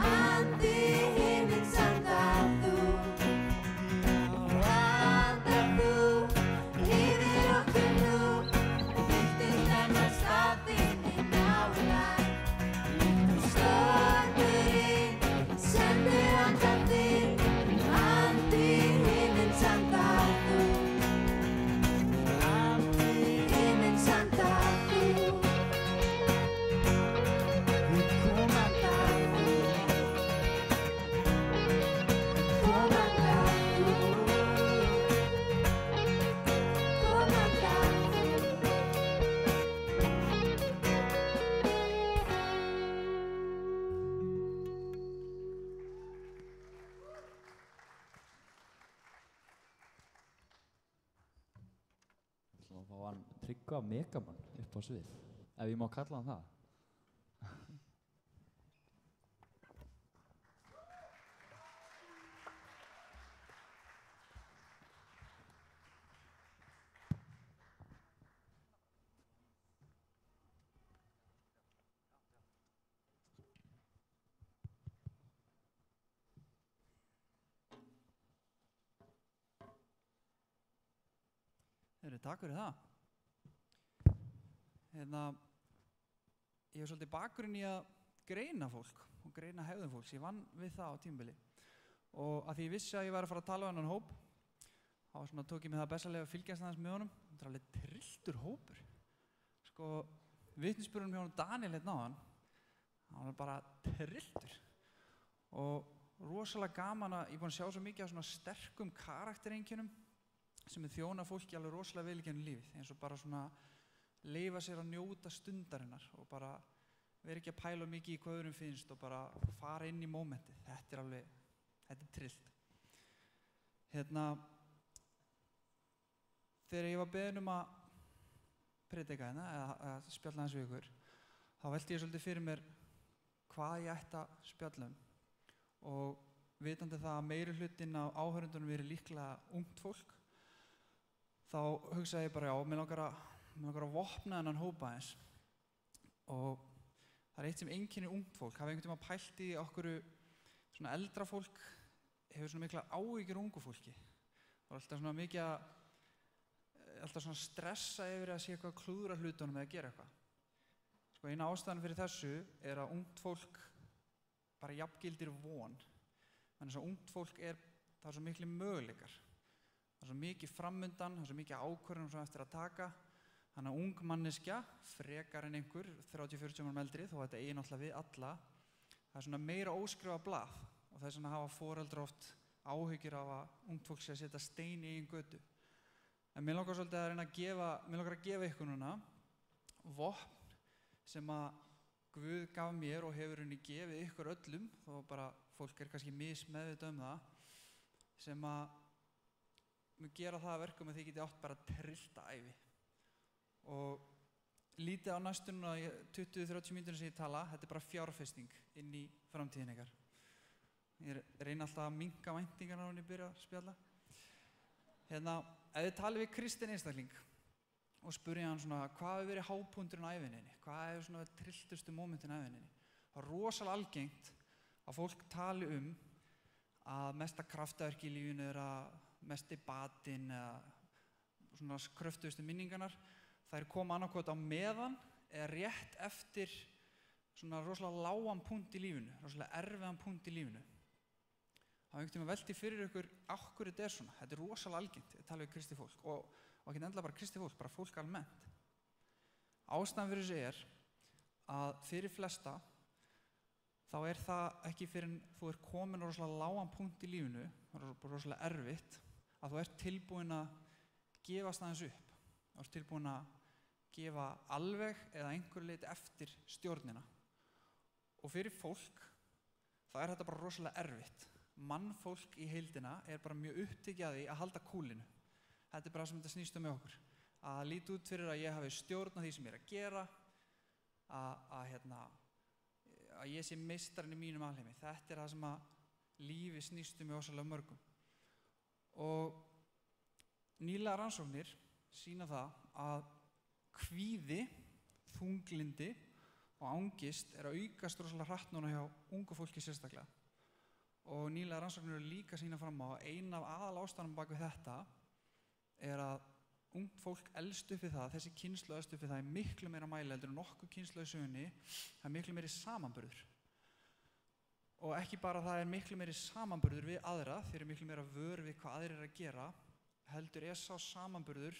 Speaker 6: andi himins andar þú. Og anda þú yfir okkur nú, fylltu þennan stað þinn er nálæg. Líkt og stormurinn, sendu anda þinn, andi himins andar þú. Andi himins andar þú.
Speaker 7: Þá var hann Tryggva Megaman upp á svið, ef ég má kalla hann það.
Speaker 9: Takk fyrir það. Ég hef svolítið bakgrunn í að greina fólk og greina hegðun fólks. Ég vann við það á tímabili. Og að því ég vissi að ég væri að fara að tala um þennan hóp, þá tók ég mig það bestarlega að fylgjast aðeins með honum. Þetta er alveg trylltur hópur. Sko, vitnisburðurinn hjá honum Daniel hérna áðan, hann var bara trylltur. Og rosalega gaman að ég er búinn að sjá svo mikið af svona sterkum karaktereinkennum sem þjóna fólki alveg rosalega vel í gegnum lífið, eins og bara svona leyfa sér að njóta stundarinnar og bara vera ekki að pæla mikið í hvað öðrum finnst og bara fara inn í mómentið. Þetta er trillt. Þegar ég var beðinn að predika hérna, eða spjalla hans við ykkur, þá velti ég svolítið fyrir mér hvað ég ætti að spjalla um. Og vitandi það að meiri hlutin af áhorfendunum eru líklega ungt fólk, þá hugsaði ég bara, já, mér langar að vopna þennan hópa aðeins. Og það er eitt sem einkennir ungt fólk. Hafa einhvern tímann pælt í okkur svona eldra fólk hefur svona mikla áhyggjur ungu fólki. Það er alltaf svona mikið alltaf svona stressa yfir að sé eitthvað klúðra hlutunum eða gera eitthvað. Sko, eina ástæðan fyrir þessu er að ungt fólk bara jafngildir von. Þannig að ungt fólk það er svo miklu möguleikar. Það er svo mikið framundan, það er svo mikið ákvörðunum sem eftir að taka. Þannig að ung manneskja, frekar en einhver, 30-40 árum eldri, þó að þetta eigi náttúrulega við alla, það er svona meira óskrifað blað og þess vegna hafa foreldrar oft áhyggjur af að ungt fólk sé að setja stein í eigin götu. En mér langar svolítið að reyna að gefa ykkur núna vopn sem að Guð gaf mér og hefur henni gefið ykkur öllum, þó bara fólk kannski mismeðvitað það, sem að gera það að verkum að þið geti átt bara trillta ævi. Og lítið á næstunum 20-30 mínútur sem ég tala, þetta er bara fjárfesting inn í framtíðin ykkar. Ég reyna alltaf að minnka væntingarnar áður en ég byrja að spjalla. Ef þið talið við kristinn einstakling og spurja hann svona, hvað hefur verið hápunkturinn á ævinni? Hvað hefur svona trilltustu mómentin á ævinni? Það er rosalega algengt að fólk tali að mesta kraftaverki í lífinu er að mesti batinn eða svona kröftugustu minningarnar, þær koma annarkot á meðan eða rétt eftir svona rosalega lágan punkt í lífinu, rosalega erfiðan punkt í lífinu. Það var einhvern tímann velti fyrir ykkur af hverju þetta er svona. Þetta er rosalega algengt að tala við kristið fólk og ekki endilega bara kristið fólk, bara fólk almennt. Ástæðan fyrir þessu að fyrir flesta þá það ekki fyrir en þú komin á rosalega lágan punkt í lífinu, rosalega erfitt, að þú tilbúin að gefast aðeins upp. Þú tilbúin að gefa alveg eða einhverju leyti eftir stjórnina. Og fyrir fólk, þá þetta bara rosalega erfitt. Mannfólk í heildina bara mjög upptekið af því að halda kúlinu. Þetta bara sem þetta snýst með okkur. Að líta út fyrir að ég hafi stjórn á því sem ég að gera, að ég sé meistarinn í mínum alheimi. Þetta það sem að lífi snýst með rosalega mörgum. Og nýlega rannsóknir sýna það að kvíði, þunglyndi og angist að aukast rosalega hratt núna hjá ungu fólki sérstaklega. Og nýlega rannsóknir eru líka sýna fram á að ein af aðalástæðunum bak við þetta að ungt fólk elst upp við það, þessi kynslóð elst upp við það í miklu meira mæli heldur en nokkuð kynslóð í sögunni, það miklu meiri samanburður. Og ekki bara það miklu meiri samanburður við aðra, þeir eru miklu meira vör við hvað aðrir að gera, heldur sá samanburður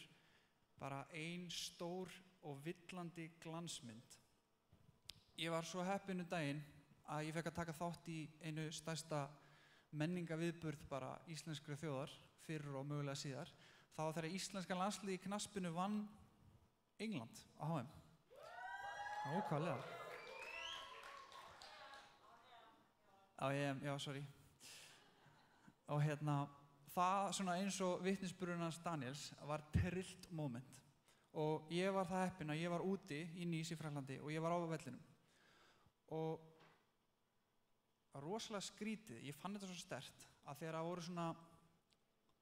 Speaker 9: bara ein stór og villandi glansmynd. Ég var svo heppinn daginn að ég fekk að taka þátt í einu stærsta menningaviðburð bara íslenskri þjóðar, fyrr og mögulega síðar. Það var þegar íslenska landsliðið í knattspyrnu vann England á HM. Ókvæðlega. Á EM, já, sorry. Og það svona eins og vitnisburðurinn hans Daniels var trillt moment. Og ég var það heppinn að ég var úti í Nice í Frakklandi og ég var á vellinum. Og það var rosalega skrítið, ég fann þetta svo sterkt að þegar það voru svona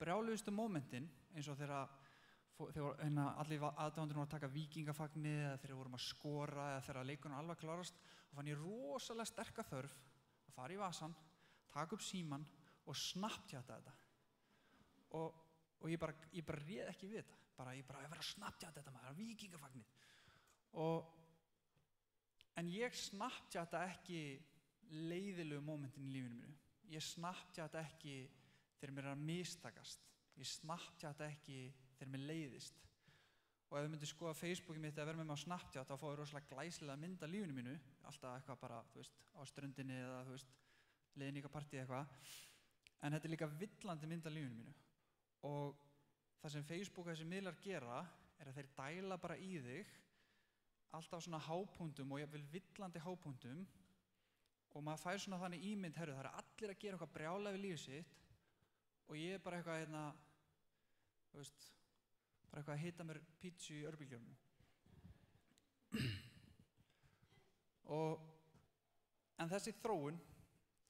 Speaker 9: brjálugustu momentin eins og þegar allir aðdáendurnir voru að taka víkingafagnið eða þegar vorum að skora eða þegar leikurinn alveg klárast, þá fann ég rosalega sterka þörf að fara í vasann, taka upp símann og snapchatta þetta. Og ég bara réð ekki við þetta. Ég verið að snapchatta þetta maður, víkingafagnið. En ég snapchatta ekki leiðilegu momentin í lífinu mínu. Ég snapchatta ekki þegar mér að mistakast. Ég snapchatta ekki þegar mér leiðist. Og ef þið myndir skoða Facebookið mitt eða vera með mig á Snapchat, þá fáið rosalega glæsilega mynd af lífinu mínu. Alltaf eitthvað bara, á ströndinni eða, leiðin í eitthvað partí eitthvað. En þetta líka villandi mynd af lífinu mínu. Og það sem Facebook og þessi miðlar gera að þeir dæla bara í þig alltaf svona hápunktum og jafnvel villandi hápunktum og maður fær svona þannig ímynd, það eru allir að gera eitthvað brjálæði við lífið sitt og ég bara eitthvað bara eitthvað að hita mér pítsu í örbylgjuofninum. En þessi þróun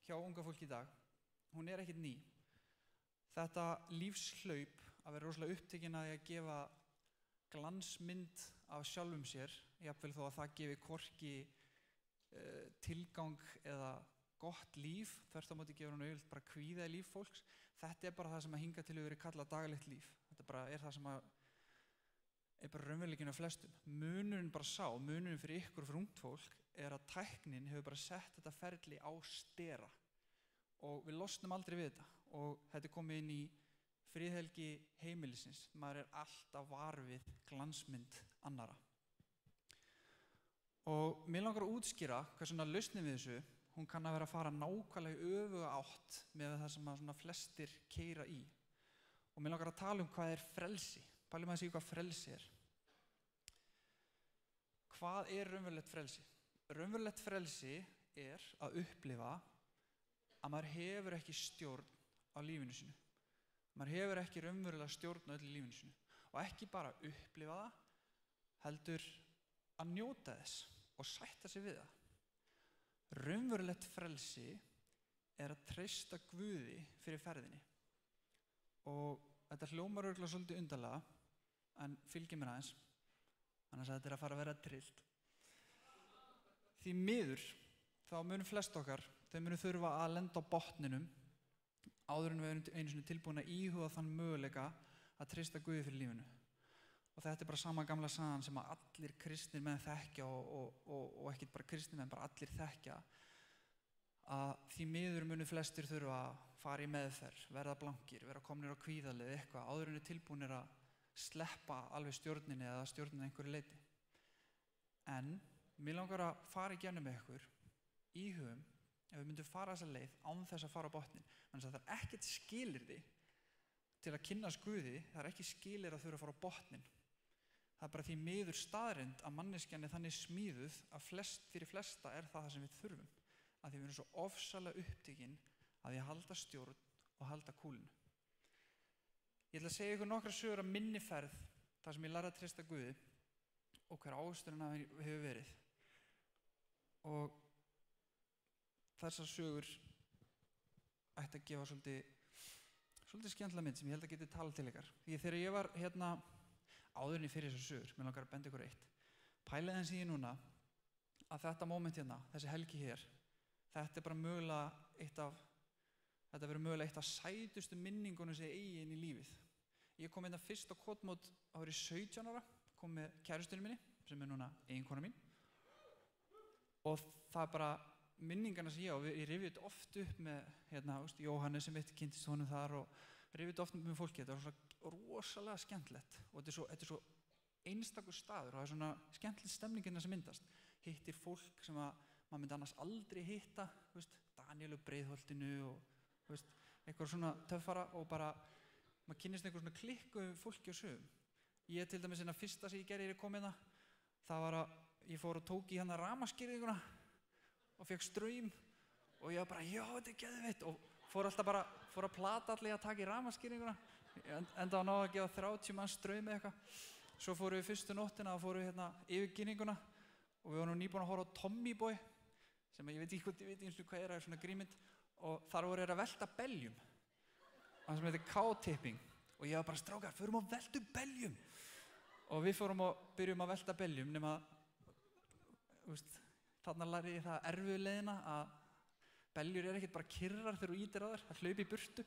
Speaker 9: hjá unga fólki í dag, hún ekkert ný. Þetta lífshlaup að vera rosalega upptekinn að því að gefa glansmynd af sjálfum sér, jafnvel þó að það gefi hvorki tilgang eða gott líf, þvert á móti gefur hann auðvitað bara kvíða í líf fólks. Þetta bara það sem að hingað til hefur verið kallað daglegt líf. Þetta bara það sem að bara raunveruleikinn af flestum. Munurinn fyrir ykkur og fyrir ungt fólk að tæknin hefur bara sett þetta ferli á stera og við losnum aldrei við þetta og þetta komið inn í friðhelgi heimilisins. Maður alltaf var við glansmynd annara. Og mér langar að útskýra hvað svona lausnin við þessu, hún kann að vera að fara nákvæmlega í öfuga átt með það sem að svona flestir keyra í. Og mér langar að tala hvað frelsi. Pælum að segja hvað frelsi er. Hvað raunverulegt frelsi? Raunverulegt frelsi að upplifa að maður hefur ekki stjórn á lífinu sínu. Maður hefur ekki raunverulega stjórn á öllu lífinu sínu. Og ekki bara upplifa það, heldur að njóta þess og sætta sig við það. Raunverulegt frelsi að treysta Guði fyrir ferðinni. Og þetta hljómar örugglega svolítið undarlega, en fylgið mér aðeins, annars að þetta að fara að vera trillt. Því miður, þá munum flest okkar, þau munum þurfa að lenda á botninum áður en við erum einu sinni tilbúin að íhuga þann möguleika að treysta Guði fyrir lífinu. Og þetta bara sama gamla sagan sem að allir kristnir menn þekkja og ekki bara kristnir menn, bara allir þekkja, að því miður munu flestir þurfa að fara í meðferð, verða blankir, vera komnir á kvíðalið eitthvað, áður en tilbúnir að sleppa alveg stjórninni eða stjórninni einhverju leyti. En mér langar að fara í gegnum með ykkur, íhugum, ef við myndum fara þessa leið án þess að fara á botnin, þannig að það ekkert skilyrði til að kynnast Guði, það ekki skilyrði að þurfa að fara á botnin. það bara því miður staðreynd að manneskjan þannig smíðuð að fyrir flesta það sem við þurfum. Að því við erum svo ofsalega upptekin að því að halda stjórn og halda kúlinu. Ég ætla að segja ykkur nokkra sögur af minni ferð þar sem ég lærði að treysta Guði og hver ávöxturinn hefur verið. Og þessar sögur ætti að gefa svolítið skemmtilega mynd sem ég held að geti talað til ykkar. Því þegar ég var áðurinn í fyrir þessar sögur, mér langar að benda ykkur eitt. Pælið eins í því núna að þetta moment þessi helgi hér, þetta bara mögulega eitt af sætustu minningunum sem ég eigi inn í lífið. Ég kom fyrst á Kotmót árið 17 ára, kom með kærustunni minni, sem núna eiginkona mín. Og það bara minningarna sem ég rifið oft upp með Jóhannes sem kynntist honum þar og rifið oft með fólki. Þetta var svo rosalega skemmtilegt og þetta er svo einstakur staður og það er svona skemmtileg stemningina sem myndast. Hittir fólk sem maður myndi annars aldrei hitta, Daniel og Breiðholtinu og eitthvað svona töffara og bara maður kynnist eitthvað svona klikku fólki á sögum. Ég til dæmis fyrsta sem ég gerði kom það var að ég fór og tók í rafmagnsgirðinguna og fekk straum og ég var bara, já, þetta er geðveitt og fór að plata allir að taka í rafmagnsgirðinguna enda á náðu að gefa 30 manns straum eða eitthvað. Svo fórum við fyrstu nóttina og fórum við yfir girðinguna og við vorum nýbúin að horfa á Tommy Boy sem ég veit ekki hvað er svona grímynd og þar voru að velta beljum það sem heitir K-tipping og ég var bara, strákar, förum að velta beljum og við fórum og byrjum að velta beljum nema þarna lærði ég það erfiðu leiðina að beljur ekkert bara kyrrar þegar þú ýtir á þær, það hlaupi í burtu.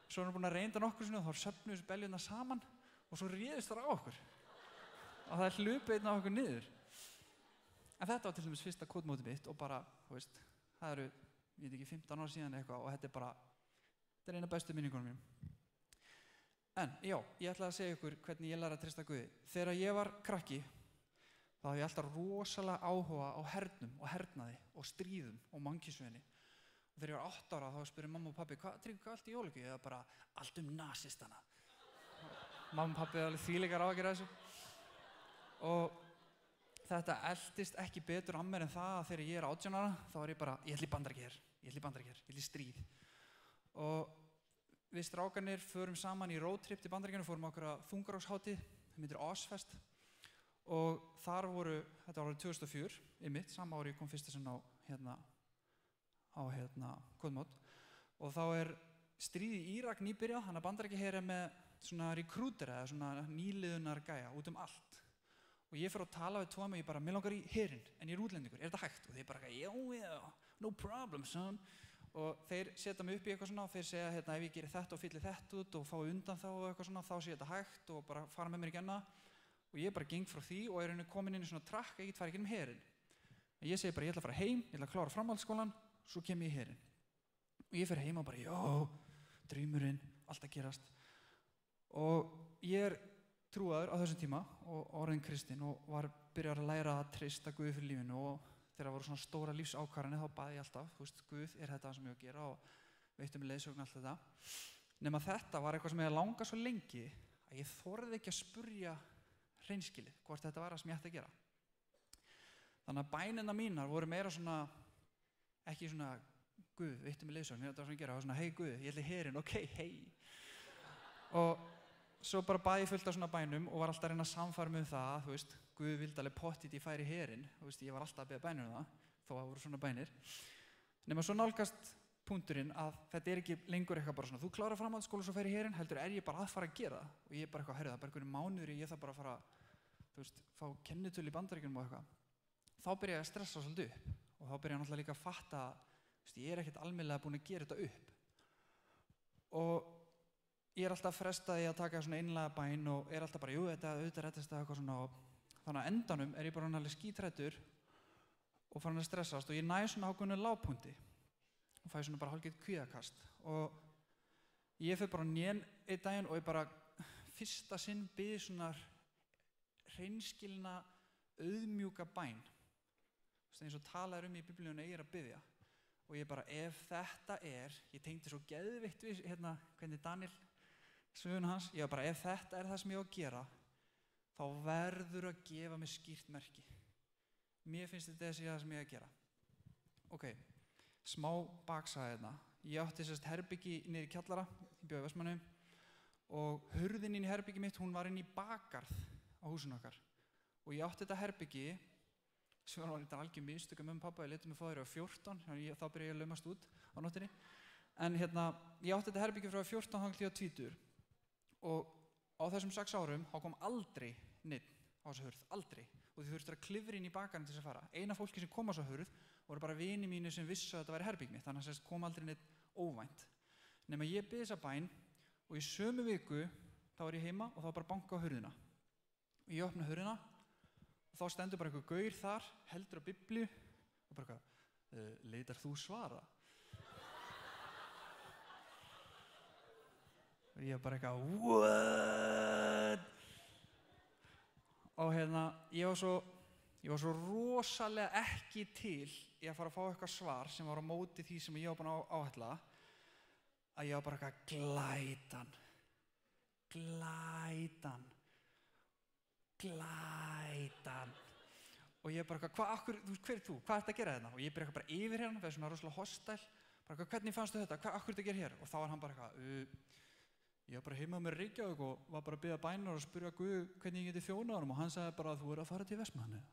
Speaker 9: Svo erum við búin að reynda nokkur sinni og þá söfnuðu þessu beljurnar saman og svo réðust þær á okkur og það hlupi einn á okkur niður. En þetta var til dæmis fyrsta Kotmótið mitt og bara, það eru, ég veit ekki, 15 ár síðan eitthvað og þetta er eina bestu minningunum mínum. En já, ég ætlaði að segja ykkur hvernig ég lærði að treysta Guði. Þegar ég var krakki, þá hafði ég alltaf rosalega áhuga á hernum og hernaði og stríðum og mannkynssögunni. Og þegar ég var 8 ára þá spurði mamma og pabbi, Tryggvi, hvað allt í jólagjöf? Ég var bara, allt nasistana. Mamma og pabbi alveg þvílíkar áhyggjur af þessu. Og þetta eldist ekki betur að mér en það að þegar ég er 18 ára, þá er ég bara, ég ætla í Bandaríkjaher, ég ætla í stríð. Og við strákarnir förum saman í roadtrip til Bandaríkjanna, fórum okkur að þungarokkshátíð, það heitir Ozfest. Og þar þetta var árið 2004, einmitt, sama ári ég kom fyrsta sinn á Kotmót. Og þá er stríð í Írak nýbyrjað, þannig að Bandaríkjaher með svona recruiter eða svona nýliðunar gæja út allt. Og ég fer að tala við tvo með, ég bara, mér langar í herinn, en ég er útlendingur, er þetta hægt? Og þeir bara, já, no problem, son. Og þeir setja mig upp í eitthvað svona og þeir segja, ef ég gerir þetta og fylli þetta út og fái undan þá og eitthvað svona, þá sé þetta hægt og bara fara með mér í genna. Og ég bara geng frá því og er komin inn í svona trakk að ég get farið gegnum herinn. En ég segi bara, ég ætla að fara heim, ég ætla að klára framhaldsskólann, svo kem ég í herinn. Og ég fer heim og bara, já, draumurinn, allt að gerast. Og ég er trúaður á þessum tíma og orðinn kristinn og var byrjar að læra að treysta Guði fyrir lífinu og þegar það voru svona stóra lífsákvarðanir þá baði ég alltaf, Guð, er þetta það sem ég á að gera og veittu mig leiðsögn allt þetta. Nema þetta var eitthvað sem ég langað svo lengi að ég þorði ekki að spurja hreinskilið hvort þetta var það sem ég ætti að gera. Þannig að bænirnar mínar voru meira svona, ekki svona, Guð, veittu mig leiðsögn, þetta var svona að gera, það var svona, hei Guð, ég ætla í herinn, ok, hei. Og svo bara baði ég fullt af svona bænum og var alltaf að reyna að samfæra mig það, Guð vildi alveg pottþétt ég færi í herinn, ég var alltaf að beða bænir það, þó að það voru svona bænir. Nema svo nálgast punkturinn að þetta er ekki lengur eitthvað bara svona, þú klárar framhaldsskóla og svo færi í herinn, heldur er ég bara að fara að gera það. Og ég bara eitthvað, það er bara einhverjum mánuður ég þarf bara að fara, fá kennitölu í Bandaríkjunum og eitthvað. Þá byrja ég að stressa svolítið upp og þá byrja ég náttúrulega líka að fatta, ég er ekkert almennilega búinn að gera þetta upp. Og ég er alltaf að fresta því að taka svona einlega bæn og er alltaf bara, jú, þetta auðvitað reddast það eitthvað svona og þannig að endanum er ég bara alveg skítræddur og farin að stressast og ég næ svona ákveðnu lágpunkti og fæ svona bara hálfgeitt kvíðakast og ég fer bara nén einn daginn og ég bara fyrsta sinn bið svona hreinskilna auðmjúka bæn eins og talað í Biblíunni ég er að biðja og ég bara, ef þetta ég tengdi svo geðveikt við hvernig Daniel söguna hans, ég var bara, ef þetta það sem ég á að gera þá verður að gefa mér skýrt merki. Mér finnst þetta það sem ég að gera. Ok, smá baksaga hérna. Ég átti herbyggi niður í kjallara, ég bjó í Vestmannaeyjum og hurðin inn í herbyggi mitt, hún var inn í bakgarð á húsinu okkar. Og ég átti þetta herbyggi, sem var þetta algjör mistök af mömmu og pabba, ég létu mig fá þeirra á 14, þá byrjaði ég að laumast út á nóttinni. En ég átti þetta herbyggi frá 14 þangað til ég var 20 og á þessum 6 árum þá kom aldrei neinn á þessa hurð, aldrei. Og þið þurftu að klifra inn í bakgarðinn til þess að fara. Eina fólki sem kom á þessa hurð voru bara vini mínu sem vissu að þetta væri herbyggi mitt, þannig að kom aldrei neitt óvænt. Nema ég bið þessa bæn og í sömu viku þá var ég heima og þá var bara banka á hurðina. Og ég opna hurðina og þá stendur bara einhver gaur þar, heldur á Biblíu og bara leitar þú svara? Og ég bara what? Og ég var svo rosalega ekki til í að fara að fá eitthvað svar sem var á móti því sem ég var búinn að áætla að ég var bara glætan og ég bara hver er þú? Hvað ert að gera hérna? Og ég byrja bara yfir hérna, það er svona rosalega hostile bara hvernig fannstu þetta? Hvað ert að gera hér? Og þá var hann bara ég var bara heima með Reykjavík og var bara að biðja bænar og spyrja Guð hvernig ég geti þjónað honum og hann sagði bara að þú að fara til Vestmannaeyja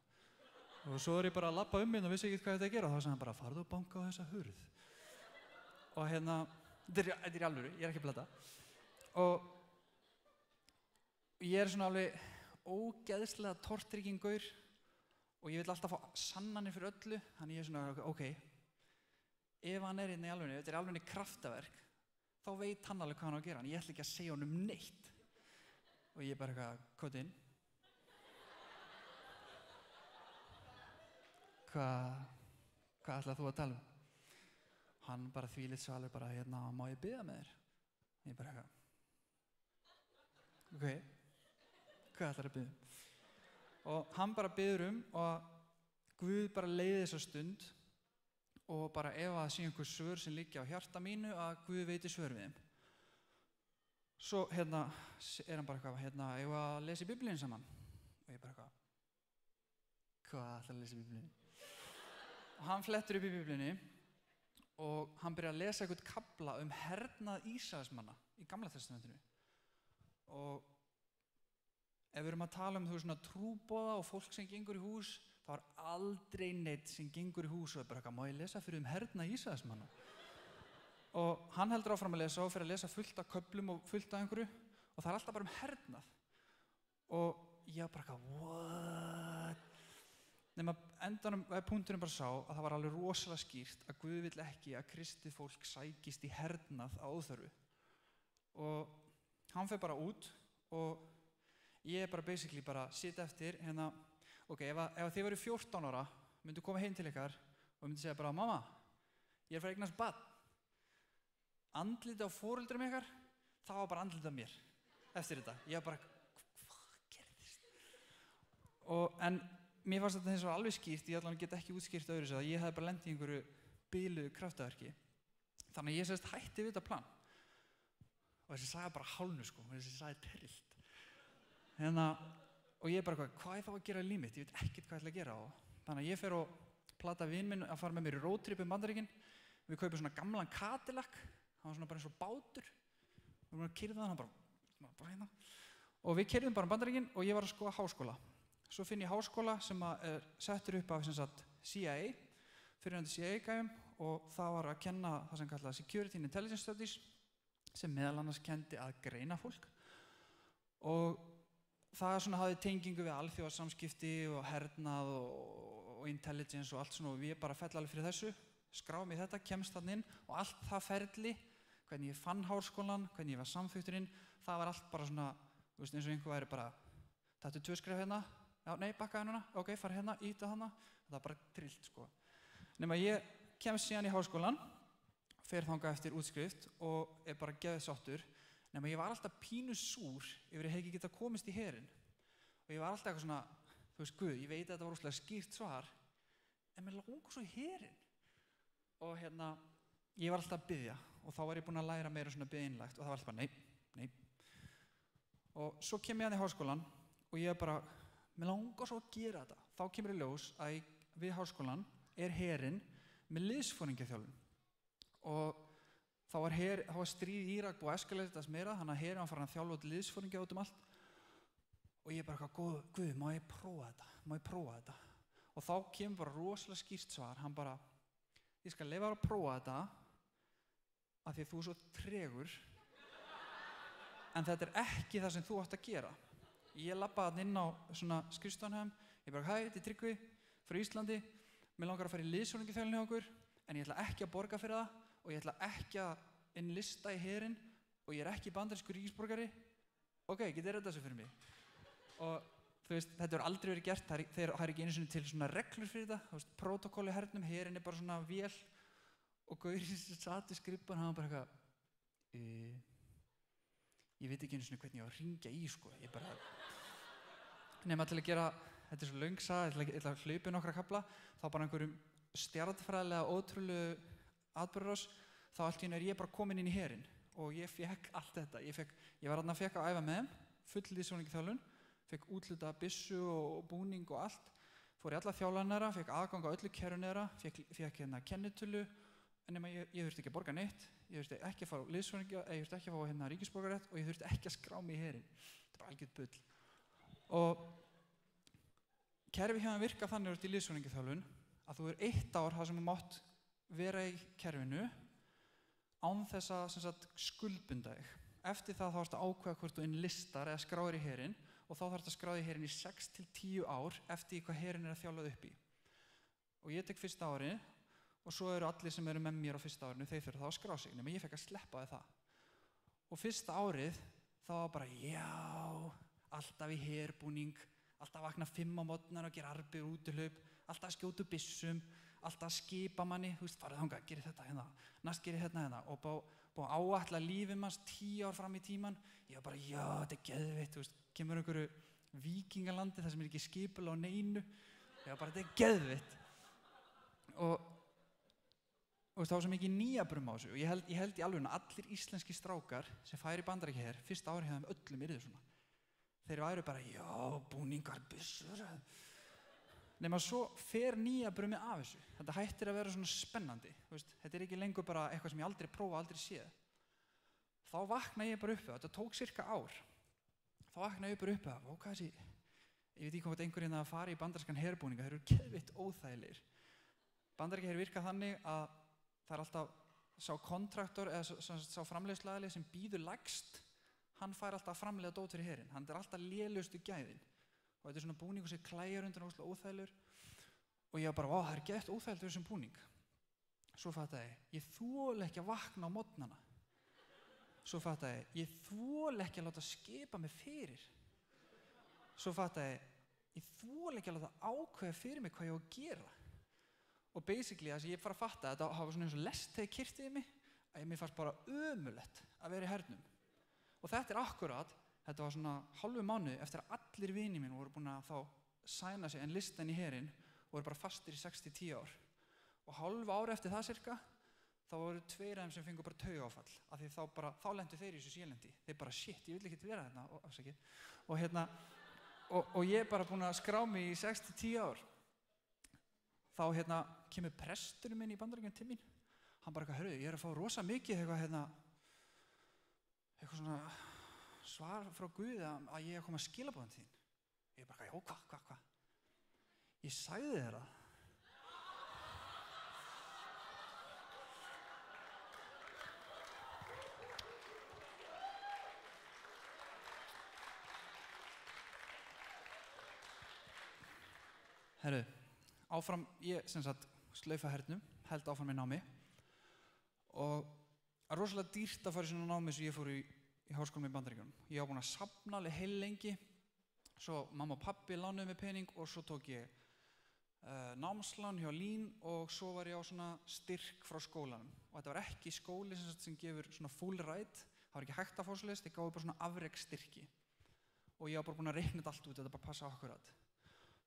Speaker 9: og svo ég bara að labba hérna og vissi ekki hvað þetta að gera og þá sagði hann bara farðu og banka á þessa hurð og þetta er í alvöru, ég er ekki að blata og ég svona alveg ógeðslega tortryggingaur og ég vil alltaf fá sannanir fyrir öllu þannig ég er svona ok ef hann er hérna í alvörunni, þetta er alvörunni kraftaverk þá veit hann alveg hvað hann á að gera en ég ætla ekki að segja honum neitt og ég bara kótt inn hvað ætlaði þú að tala hann bara þvílíkt svalur bara má ég biðja með þér ég bara ok hvað ætlaði að biðja og hann bara biður og Guð bara leiði þessa stund og bara ef það sé einhver svör sem liggja á hjarta mínu að Guð veiti svör við þeim. Svo er hann bara ég var að lesa í Biblíunni saman og ég bara hvað ætlar að lesa í Biblíunni? Og hann flettur upp í Biblíunni og hann byrjar að lesa einhvern kafla hernað Ísraelsmanna í Gamla testamentinu og ef við erum að tala svona trúboða og fólk sem gengur í hús þá er aldrei neitt sem gengur í hús og bara má ég lesa fyrir hernað Ísraelsmanna og hann heldur áfram að lesa og fyrir að lesa fullt af köflum og fullt af einhverju og það er alltaf bara hernað og ég bara what? Nema endanum punkturinn bara sá að það var alveg rosalega skýrt að Guð vill ekki að kristið fólk sækist í hernað á óþörfu og hann fer bara út og ég bara basically bara sitja eftir ok, ef þið væru 14 ára myndu koma heim til ykkar og myndu segja bara mamma, ég er að fara að eignast barn andlitið á foreldrum ykkar það var bara andlitið á mér eftir þetta, ég var bara hvað gerðist en mér fannst þetta hins vegar alveg skýrt ég allan get ekki útskýrt öðru að ég hef bara lent í einhverju biluðu kraftaverki þannig að ég hætti við þetta plan og þessi saga bara hálnu þessi saga er terrilt og ég bara hvað ég þá að gera í líf mitt, ég veit ekkert hvað ég ætla að gera þannig að ég fer og plata vin minn að fara með mér í roadtrip Bandaríkin við kaupum svona gamlan Cadillac hann var svona bara eins og bátur við vorum að kyrða hann bara og við kyrðum bara Bandaríkin og ég var að skoða háskóla svo finn ég háskóla sem er settur upp af CIA fyrirhandi CIA-gæjum og það var að kenna það sem kallað Security and Intelligence Studies sem meðal annars kenndi að greina fólk og það hafði tengingu við alþjóðasamskipti og hernað og intelligence og allt svona og við bara fell alveg fyrir þessu skráum í þetta, kemst þarna inn og allt það ferli hvernig ég fann háskólan, hvernig ég var samþykturinn það var allt bara svona eins og einhver væri bara þetta er 2 skref hérna, já nei bakka hérna ok, fara hérna, íta hana það var bara trillt nema ég kemst síðan í háskólan fer þangað eftir útskrift og er bara geðsáttur nema ég var alltaf pínu súr yfir ég hef ekki getað komist í herinn og ég var alltaf eitthvað svona þú veist Guð, ég veit að þetta var rosalega skýrt svar en mér langar svo í herinn og ég var alltaf að biðja og þá var ég búinn að læra meira svona biðinlegt og það var alltaf bara nei og svo kem ég að í háskólan og ég bara, mér langar svo að gera þetta. Þá kemur í ljós að við háskólan herinn með liðsforingjaþjálfun og þá var stríð í Írak búið að eskalera þetta meira, þannig að herinn var farin að þjálfa út liðsforingja út allt og ég bara, Guð, má ég prófa þetta? Og þá kemur bara rosalega skýrt svar, hann bara, ég skal leyfa þér að prófa þetta af því að þú er svo tregur, en þetta er ekki það sem þú átt að gera. Ég labbaði þarna inn á svona skrifstofunum, ég bara, hæ, þetta er Tryggvi frá Íslandi, mér langar að fara í liðsforingjaþjálfun hjá okkur, en ég ætla ekki að borga fyrir það og ég ætla ekki að enlista í herinn og ég er ekki bandarískur ríkisborgari. Ok, getið þetta þessu fyrir mig? Og þú veist, þetta hefur aldrei verið gert, það er ekki einu sinni til svona reglur fyrir þetta, þú veist, prótókoll í hernum, herinn er bara svona vél og gaurinn sem sat í skrifban, hann var bara eitthvað, ég veit ekki einu sinni hvernig ég á að hringja í, sko, ég bara, nema til að gera, þetta er svo löng saga, ég ætla að hlaupa nokkra kafla, þá bara einhverjum stjarnfræðilega ótrúlegu atburðarás, þá allt í einu er ég bara kominn inn í herinn og ég fekk allt þetta, ég var þarna að fekk að æfa með þeim, full liðsforingjaþjálfun, fekk útluta byssu og búning og allt, fór í alla þjálfanara, fekk aðgang á öllu kerrun þeirra, fekk hérna kennitölu, en nema ég þurfti ekki að borga neitt, ég þurfti ekki að fá liðsforingja, ég þurfti ekki að fá hérna ríkisborgarétt og ég þurfti ekki að skrá mig í herinn. Þetta er bara algjört bull. Og kerfi hérna virka þannig út í liðsforingjaþjálfun að þú 1 ár þar sem þú mátt vera í kerfinu án þess að sem sagt, skuldbinda þig. Eftir það þá ertu að ákveða hvort þú enlistar eða skráir í herinn og þá þarftu að skráða í herinn í 6 til 10 ár eftir hvað herinn er að þjálfað upp í. Og ég tek fyrsta ári og svo eru allir sem eru með mér á fyrsta árinu, þeir þurfa þá að skrá sig, nema ég fekk að sleppa það. Og fyrsta árið þá var bara, já, alltaf í herbúning, alltaf að vakna 5 á morgnar og gera arbið og útihlaup, alltaf að skjóta byssum, alltaf að skipa manni, þú veist, farið þangað, gerið þetta hérna, næst gerið hérna, og búið að áætla lífið manns 10 ár fram í tíman, ég var bara, já, þetta er geðveitt, þú veist, kemur einhverju víkingalandi þar sem er ekki skipulag á neinu, ég var bara, þetta er geðveitt. Og það var svo mikið nýjabrum á þessu og ég held í alveg að allir íslenski strákar sem færi Bandaríkjaher, fyrsta ári hjá þeim öllum yrðu svona. Þeir væru bara, já, búningar, byssur. Nema svo fer nýjabrumið af þessu. Þetta hættir að vera svona spennandi. Veist, þetta er ekki lengur bara eitthvað sem ég aldrei prófa, aldrei séð. Þá vakna ég bara upp við það. Þetta tók cirka ár. Þá vakna ég bara upp við það. Hvað þessi, ég veit ekki hvort einhverjum að fara í bandarískan herbúninga, þeir eru geðveitt óþægilegir. Bandaríkjaher virka þannig að það er alltaf sá kontraktor eða sá framleiðsluaðili sem býður lægst, hann fær alltaf að framleiða dót fyrir herinn. Hann er alltaf lélegustu gæðin. Og þetta er svona búningur sem klæjar undan óslega óþægilegur. Og ég var bara, það er geðveitt óþægilegt þessum búning. Svo fattaði ég þoli ekki að vakna á morgnana. Svo fattaði ég þoli ekki að láta skipa mig fyrir. Svo fattaði ég þoli ekki að láta ákveða fyrir mig hvað ég á að gera. Og basically, þess að ég fara að fatta þetta hafa svona eins og lest þegar kyrtið í mig, að mér fannst bara ömurlegt að vera í hernum. Og þetta er akkurat, þetta var svona hálfu mánuði eftir að allir vinir mín voru búin að þá sæna sig en lista inn í herinn og voru bara fastir í 6-10 ár. Og hálfu ári eftir það cirka, þá voru 2 af þeim sem fengu bara taugaáfall, af því þá lentu þeir í þessu sélendi. Þeir bara, shit, ég vil ekki vera hérna, og ég er bara búin að skrá mig í 6-10 ár. Þá kemur presturinn minn í Bandaríkjunum til mín. Hann bara, hörru, ég er að fá rosa mikið eitthvað svona svar frá Guði að ég er að koma að skilaboðum þín. Ég bara, já, hvað? Ég sagði þér það. Herru, áfram, ég sem sagt slaufa hernum, held áfram í námi og það er rosalega dýrt að fara í svona námi sem ég fór í háskólanum í Bandaríkjunum. Ég var búinn að safna alveg heillengi, svo mamma og pabbi lánuðu mér pening og svo tók ég námslán hjá Lín og svo var ég á svona styrk frá skólanum. Og þetta var ekki skóli sem gefur svona full ride, það var ekki hægt að fá svoleiðis, þeir gáfu bara svona afreksstyrki. Og ég var bara búinn að reikna þetta allt út, þetta bara passa akkurat.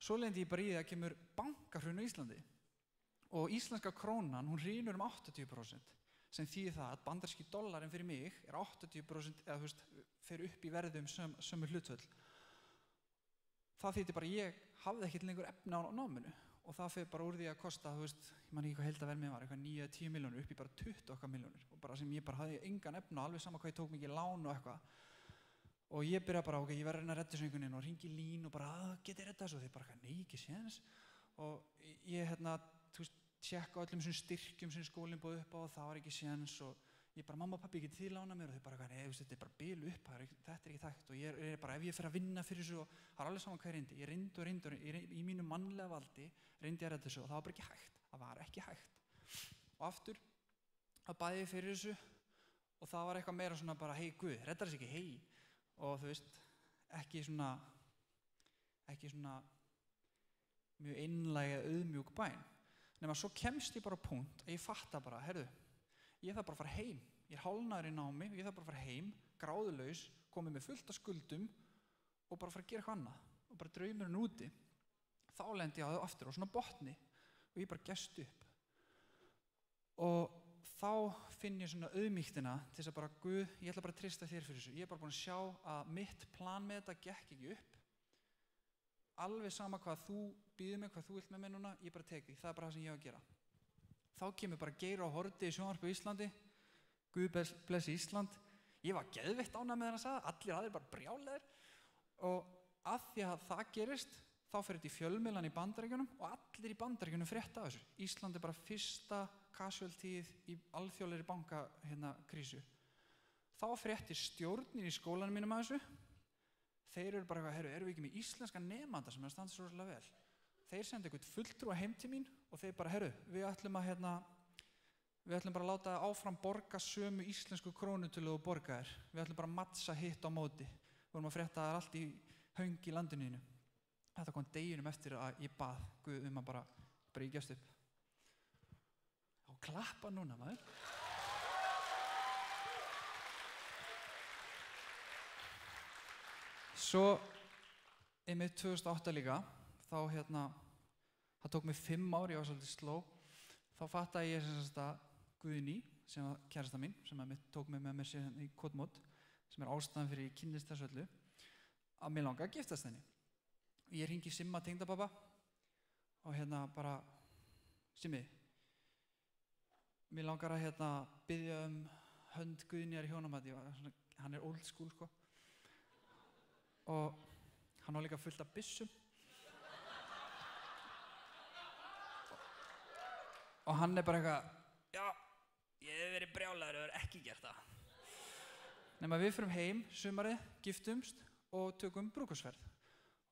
Speaker 9: Svo lendi ég bara í það að kemur bankahrun á Íslandi og íslenska krónan, hún hrynur 80%, sem þýðir það að bandaríski dollarinn fyrir mig er 80% eða þú veist, fer upp í verði sömu hlutvöll. það þýtti bara ég hafði ekkert lengur efni á náminu og það fyrir bara úr því að kosta, þú veist, ég man ekki hvað heildarverðið var, eitthvað 9-10 milljónir upp í bara 20 milljónir og bara sem ég bara hafði engan efni á, alveg sama hvað ég tók mikið lán og eitthvað. Og ég byrja bara, ok, ég verð að reyna að redda þessu einhvern veginn og hringi í Lín og bara, get ég reddað þessu? Og þeir bara, nei, ekki séns. Og ég, þú veist, tjekka öllum svona styrkjum sem skólinn búið upp á og það var ekki séns og ég bara, mamma og pappi, getið þið lána mér? Og þeir bara, nei, þetta er bara bil upp, þetta er ekki þekkt og ég er bara, ef ég fer að vinna fyrir þessu og það er alveg saman hvað ég reyndi. Ég reyndi í mínu mannlega valdi, reyndi að redda þessu og það var bara ekki hægt. Það var ekki hægt. Og aftur, að bæði fyrir þessu og það var eitthvað meira svona bara, hei Guð, reddar þessu ekki, hei. Og þú veist, ekki svona mjög einlæg eða auðmjúk bæn. Nema svo kemst ég bara á punkt að ég fatta bara, heyrðu, ég þarf bara að fara heim. Ég er hálfnaður í námi, ég þarf bara að fara heim, gráðulaus, komið með fullt af skuldum og bara fara að gera eitthvað annað. Og bara draumurinn úti. Þá lendi ég á það aftur á svona botni og ég bara gest upp. Og þá finn ég svona auðmýktina til þess að bara, Guð, ég ætla bara að treysta þér fyrir þessu. Ég er bara búin að sjá að mitt plan með þetta gekk ekki upp. Alveg sama hvað þú býður mig, hvað þú vilt með mig núna, ég bara tek því. Það er bara það sem ég á að gera. Þá kemur bara Geir á Horti í sjónvarpi á Íslandi. Guð blessi Ísland. Ég var geðveikt ánægður með þennan sagði, allir aðrir bara brjálæðir. Og að því að það gerist, þá fer þetta í fjölmiðlan í Bandaríkjunum og allir í Bandaríkjunum frétta af þessu. Ísland er bara fyrsta casualtíð í alþjóðlegri bankakrísu. Þá fréttir stjórnin í skólanum mínum af þessu. Þeir eru bara eitthvað, heyrðu, erum við ekki með íslenska nemanda sem er að standa svo rosalega vel. Þeir senda eitthvað fulltrúa heim til mín og þeir bara, heyrðu, við ætlum bara að láta áfram borga sömu íslensku krónutölu og borga þér. Við ætlum bara að mattsa hitt á móti. Við vorum að frétta að það er allt í höng í landinu þínu. Þetta kom deginum eftir að ég bað Guð að bara ég gefst upp. Og klappa núna, maður. Svo einmitt 2008 líka, þá það tók mig 5 ár, ég var svolítið sló. Þá fattaði ég að Guðný, sem var kærasta mín, sem tók mig með mér síðan í Kotmót, sem er ástæðan fyrir ég kynnist þessu öllu, að mér langaði að giftast henni. Ég hringi í Simma tengdapabba og bara, Simmi, mér langar að biðja hönd Guðnýjar í hjónabandi, hann er old school sko. Og hann var líka fullt af byssum. Og hann er bara eitthvað, já, ég hef verið brjálaður og ekki gert það. Nema við förum heim sumarið, giftumst og tökum brúðkaupsferð.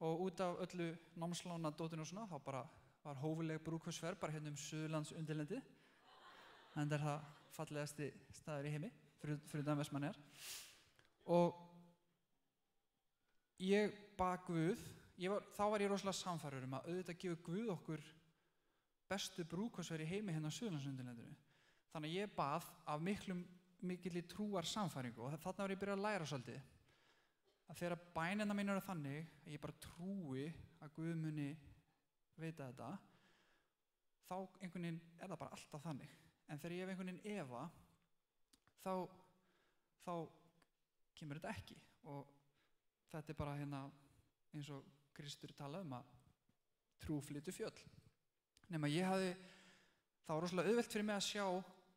Speaker 9: Og út af öllu námslána dótinu og svona, þá bara var hófuleg brúðkaupsferð bara hérna Suðurlands undirlendið. En það er það fallegasti staður í heimi, fyrir utan Vestmannaeyjar. Og ég bað Guð, þá var ég rosalega sannfærður að auðvitað gefur Guð okkur bestu brúðkaupsferð í heimi hérna á Suðurlandsundirlendinu. Þannig að ég bað af mikilli trúar sannfæringu og þarna var ég byrjað að læra svolítið. Að þegar bænirnar mín eru þannig að ég bara trúi að Guð muni veita þetta, þá einhvern veginn er það bara alltaf þannig. En þegar ég hef einhvern veginn efa, þá kemur þetta ekki. Og þetta er bara eins og Kristur talaði að trú flytur fjöll. Nema það var rosalega auðvelt fyrir mig að sjá,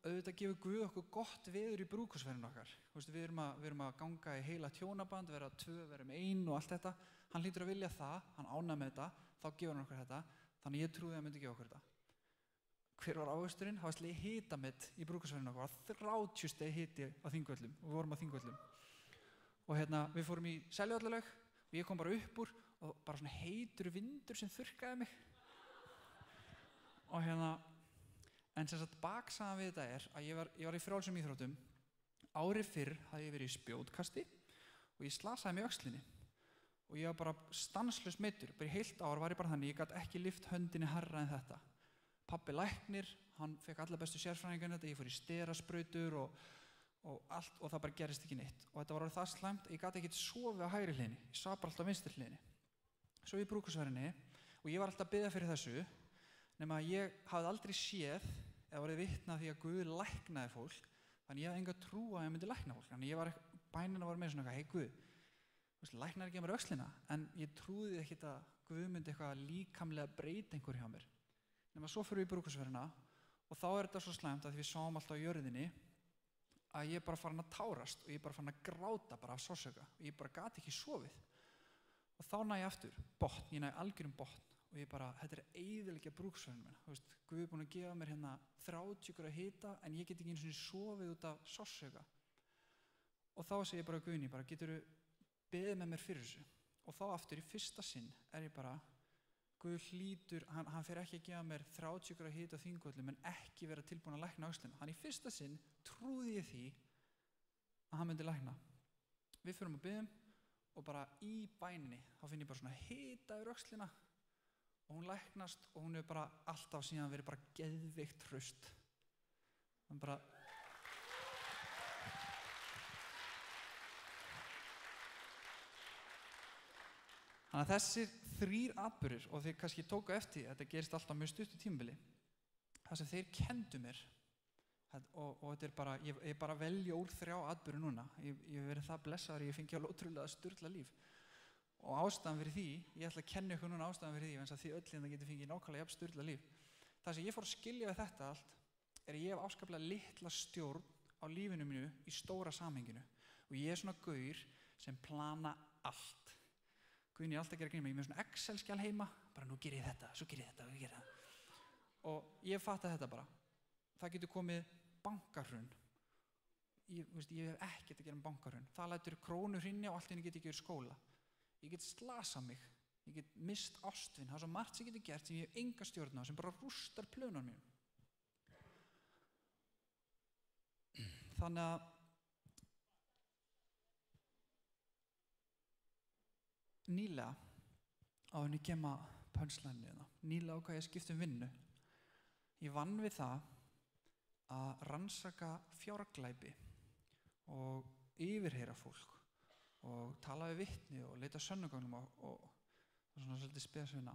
Speaker 9: auðvitað gefur Guð okkur gott veður í brúðkaupsferðinni okkar. Við erum að ganga í heila hjónaband, vera 2, vera með 1 og allt þetta. Hann hlýtur að vilja það, hann ánægður með þetta, þá gefur hann okkur þetta, þannig ég trúði að hann myndi gefa okkur þetta. Hver var ávöxturinn? Það var slegið hitamett í brúðkaupsferðinni okkar, það var 30 stig hiti á Þingvöllum og við vorum á Þingvöllum. Og við fórum í Seljavallalaug og ég kom bara upp úr og bara svona heitur vindur sem þurrkaði mig. Og en sem sagt baksagan við þetta er að ég var í frjálsum íþróttum. Árið fyrr hafði ég verið í spjótkasti og ég slasaði mig í öxlinni. Og ég var bara stanslaust meiddur, bara í heilt ár var ég bara þannig, ég gat ekki lyft höndinni hærra en þetta. Pabbi læknir, hann fekk alla bestu sérfræðingarnir þetta, ég fór í sterasprautur og allt og það bara gerist ekki neitt. Og þetta var orðið það slæmt að ég gat ekkert sofið á hægri hliðinni, ég svaf bara alltaf á vinstri hliðinni. Svo í brúðkaupsferðinni og ég var alltaf að biðja fyrir þessu, nema að ég hafði aldrei séð eða orðið vitni af því að Guð læknaði fólk, þannig ég hafði enga trú að ég myndi lækna fólk. Þannig bænina var með svona eitthvað, hey Guð, læknar ekki mér öxlina, en ég trúði ekkert að Guð myndi eitthvað líkamlega breyta einhver hjá mér. Nema svo fyrir við í brúðkaupsferðina og þá þetta svo slæmt að því við sáum alltaf á jörðinni að ég bara farin að tárast og ég bara farin að gráta bara af sársauka og ég bara gat ekki sofið. Og þá næ ég aftur botn, ég næ algjörum botn og ég bara, þetta eyðileggja brúðkaupsferðina mína. Guð er búinn að gefa mér hérna 30 gráðu hita en ég get ekki einu sinni sofið út af sársauka. Og þá segi ég bara Guðni, geturðu beðið með mér fyrir þessu? Og þá aftur í fyrsta sinn ég bara, Guð hlýtur, hann fer ekki að gefa mér 30 gráðu hita á Þingvöllum en ekki vera tilbúin að lækna öxlina. Hann í fyrsta sinn trúði ég því að hann myndi lækna. Við förum að biðjum og bara í bæninni þá finn ég bara svona hita yfir öxlina og hún læknast og hún hefur bara alltaf síðan verið bara geðveikt hraust. Hann bara Þannig að þessir 3 atburðir, og þeir kannski tóku eftir, þetta gerist alltaf mjög stuttu tímabili, það sem þeir kenndu mér, og þetta bara, ég bara velja úr 3 atburði núna, ég hef verið það blessaður, ég fengi alveg ótrúlega sturla líf. Og ástæðan fyrir því, ég ætla að kenna ykkur núna ástæðan fyrir því, eins að því öll hérna getur fengið nákvæmlega jafn sturla líf. Það sem ég fór að skilja við þetta allt, að ég hef afskaplega litla stjórn á lífinu mínu í stóra samhenginu. Og ég svona gaur sem plana allt. Guðni alltaf að gera grín með, ég með svona Excel-skjal heima, bara nú ger ég þetta, svo ger ég þetta, og ég ger það. Og ég fatta þetta bara, það getur komið bankahrun. Ég hef ekkert að gera með bankahrun. Það lætur krónu hrynja og allt í einu get ég ekki verið í skóla. Ég get slasað mig, ég get mist ástvin, það er svo margt sem getur gert sem ég hef enga stjórn á, sem bara rústar plönunum mínum. Þannig að nýlega á henni kemma pönslæðinu nýlega ákvað ég að skipta vinnu. Ég vann við það að rannsaka fjárglæpi og yfirheyra fólk og tala við vitni og leita sönnugögnum og svona svolítið spesuna.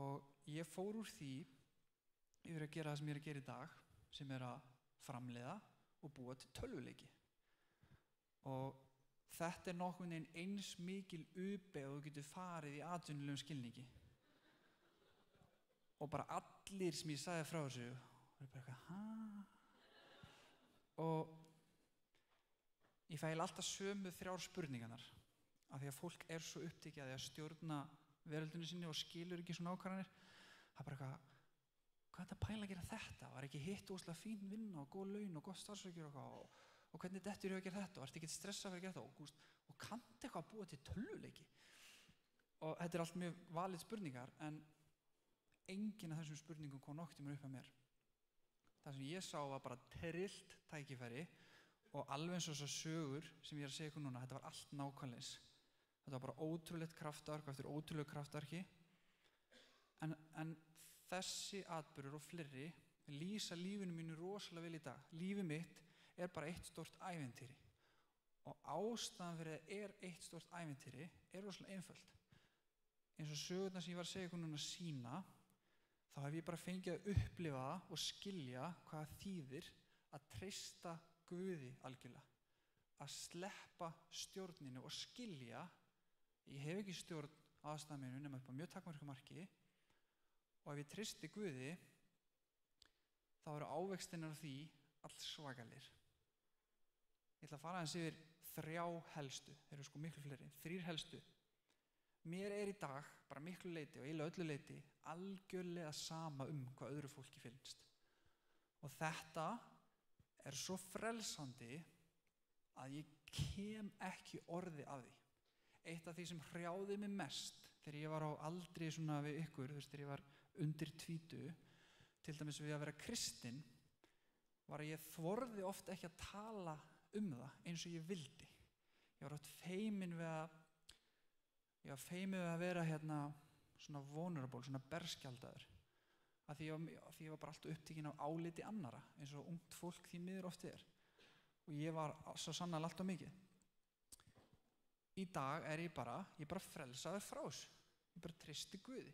Speaker 9: Og ég fór úr því yfir að gera það sem ég er að gera í dag, sem er að framleiða og búa til tölvuleiki. Og þetta er nokkurn veginn eins mikil uppi og þú getur farið í atvinnulegum skilningi. Og bara allir sem ég sagði frá þessu, voru bara eitthvað, Og ég fæ alltaf sömu 3 spurningarnar, af því að fólk er svo upptekið að stjórna veröldinu sinni og skilur ekki svona ákvarðanir. Það er bara eitthvað, hvað er þetta pæla að gera þetta? Var ekki hitt óslega fín vinna og góð laun og gott starfsörgjur og hvernig dettur ég að gera þetta og ertu ekki stressað fyrir að gera þetta og kanntu eitthvað að búa til tölvuleiki? Og þetta er allt mjög valið spurningar, en engin af þessum spurningum kom nokkuð tíma upp að mér. Það sem ég sá var bara trillt tækifæri og alveg eins og þessar sögur sem ég er að segja ykkur núna, þetta var allt nákvæmleis. Þetta var bara ótrúlegt kraftaverk eftir ótrúlegu kraftaverki. En þessi atburður og fleiri lýsa lífinu mínu rosalega vel í dag. Lífið mitt er bara eitt stórt ævintýri. Og ástæðan fyrir að er eitt stórt ævintýri er rosalega einföld. Eins og sögurnar sem ég var að segja ykkur núna sína, þá hef ég bara fengið að upplifa og skilja hvað það þýðir að treysta Guði algjörlega. Að sleppa stjórninu og skilja, ég hef ekki stjórn á aðstæðum mínu nema upp á mjög takmörku marki, og ef ég treysti Guði, þá eru ávextinir af því alls svakalegir. Ég ætla að fara aðeins yfir 3 helstu, þeir eru sko miklu fleiri, 3 helstu. Mér er í dag, bara miklu leyti og eiginlega öllu leyti, algjörlega sama hvað öðru fólki finnst. Og þetta er svo frelsandi að ég kem ekki orði af því. Eitt af því sem hrjáði mig mest þegar ég var á aldri svona við ykkur, þegar ég var undir 20, til dæmis við að vera kristinn, var að ég þorði oft ekki að tala það eins og ég vildi. Ég var oft feiminn við að vera hérna svona vulnerable, svona berskjaldaður. Af því ég var bara alltaf upptekinn af áliti annarra, eins og ungt fólk því miður oft er. Og ég var svo sannarlega alltaf mikið. Í dag er ég bara frelsaður frá þessu. Ég bara treysti Guði.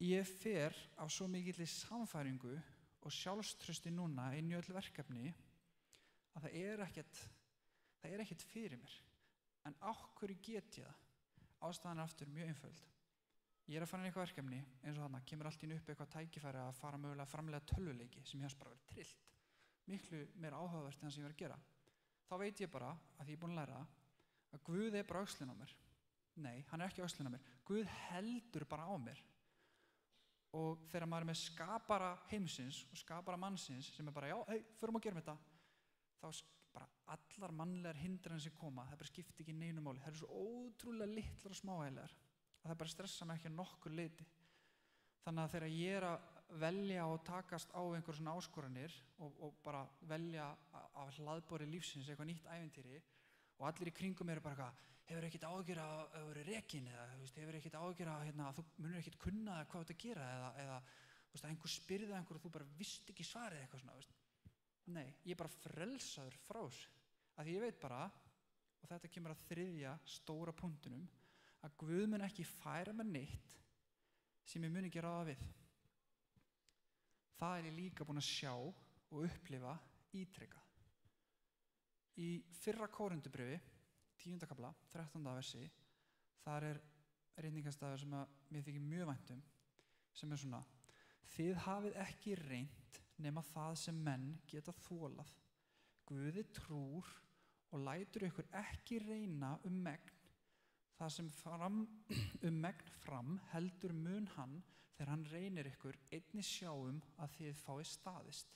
Speaker 9: Ég fer af svo mikilli samfæringu og sjálfstrausti núna inn í öll verkefni að það er ekkert fyrir mér. En á hverju get ég það? Ástæðan er aftur mjög einföld. Ég er að fara inn í eitthvað verkefni, eins og þarna, kemur allt í einu upp eitthvað tækifæri að fara mögulega að framleiða tölvuleiki sem ég hans bara verið trillt. Miklu meira áhugavert en það sem ég var að gera. Þá veit ég bara, að ég er búinn að læra, að Guð er bara á öxlin á mér. Nei, hann er ekki á öxlin á mér. Guð heldur bara á mér. Og þegar maður er með skapara heimsins og skapara mannsins sem er bara, já, hei, förum að gera þetta, þá bara allar mannlegar hindranir sem koma, það bara skiptir ekki neinu máli. Það eru svo ótrúlega litlar og smávægilegar að það bara stressa mig ekki á nokkur leyti. Þannig að þegar ég er að velja og takast á einhver svona áskoranir og bara velja af hlaðborði lífsins eitthvað nýtt ævintýri og allir í kringum eru bara eitthvað, hefur ekkert áhyggjur að vera rekin eða hefur ekkert áhyggjur að þú munir ekkert kunna hvað þú ert að gera eða að einhver spyrði einhver og þú bara vist ekki svarið eitthvað svona. Nei, ég er bara frelsaður frá þessu. Af því ég veit bara, og þetta kemur að þriðja stóra punktinum, að Guð mun ekki færa mér neitt sem ég mun ekki ráða við. Það er ég líka búinn að sjá og upplifa ítrekað. Í fyrra Kórintubréfi, 10. kafla, 13. versi, þar er reyndingarstafur sem að mér þykir mjög vænt sem er svona: þið hafið ekki reynt nema það sem menn geta þolað. Guð er trúr og lætur ykkur ekki reyna megn. Það sem megn fram heldur mun hann þegar hann reynir ykkur einnig sjáum að þið fáið staðist.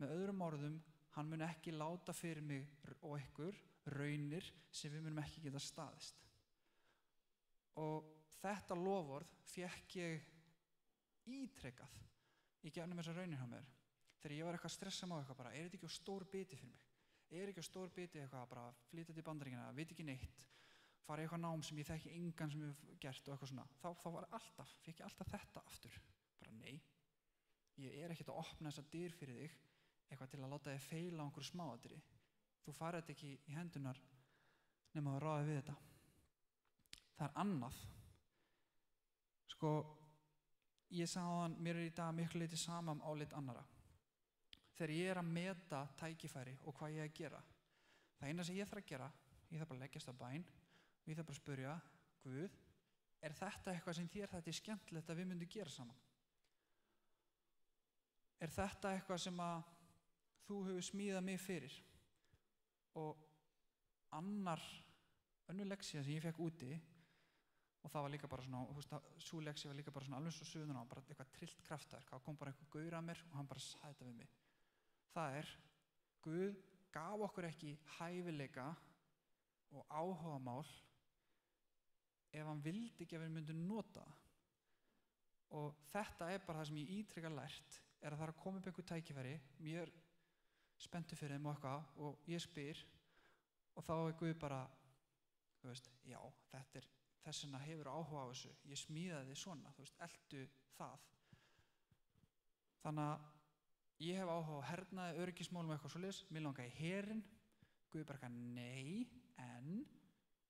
Speaker 9: Með öðrum orðum, hann mun ekki láta fyrir mig og ykkur raunir sem við munum ekki geta staðist. Og þetta loforð fékk ég ítrekað í gegnum þessar raunir hjá mér. Þegar ég var eitthvað stressað á eitthvað bara, er þetta ekki á stór biti fyrir mig? Er ekki á stór biti eitthvað bara flytja til Bandaríkjanna, veit ekki neitt, fara í eitthvað nám sem ég þekki engan sem ég hef gert og eitthvað svona. Þá var fékk ég alltaf þetta aftur. Bara nei, ég er ekkert að opna þessa dyr fyrir þig eitthvað til að láta þig feila á einhverju smáatriði. Þú farið þetta ekki í hendunar nema að ráða við þetta. Það er annað. Sko, ég sagði áðan, mér er í dag miklu leyti sama álit annara. Þegar ég er að meta tækifæri og hvað ég er að gera, það eina sem ég þarf að gera, ég þarf bara að leggjast á bæn og ég þarf bara að spyrja, Guð, er þetta eitthvað sem þér þetta er skemmtilegt að við myndum gera saman? Er þetta eitthvað sem að þú hefur smíðað mig fyrir? Og önnur leksía sem ég fekk úti, og það var líka bara svona, sú leksía var líka bara svona alveg svo suðun á, bara eitthvað trillt kraftverk. Það kom bara einhver gaur að mér og hann bara sagði þetta við mig. Það er, Guð gaf okkur ekki hæfileika og áhugamál ef hann vildi ekki að við myndum nota það. Og þetta er bara það sem ég ítrekað lært, er að það er að koma upp einhver tækifæri, mér spenntur fyrir þeim og eitthvað og ég spyr og þá er Guð bara, þú veist, já, þetta er þess vegna hefur áhuga á þessu, ég smíðaði þig svona, þú veist, eltu það. Þannig að ég hef áhuga á hernaði, öryggismálum og eitthvað svoleiðis, mér langar í herinn, Guð bara eitthvað, nei, en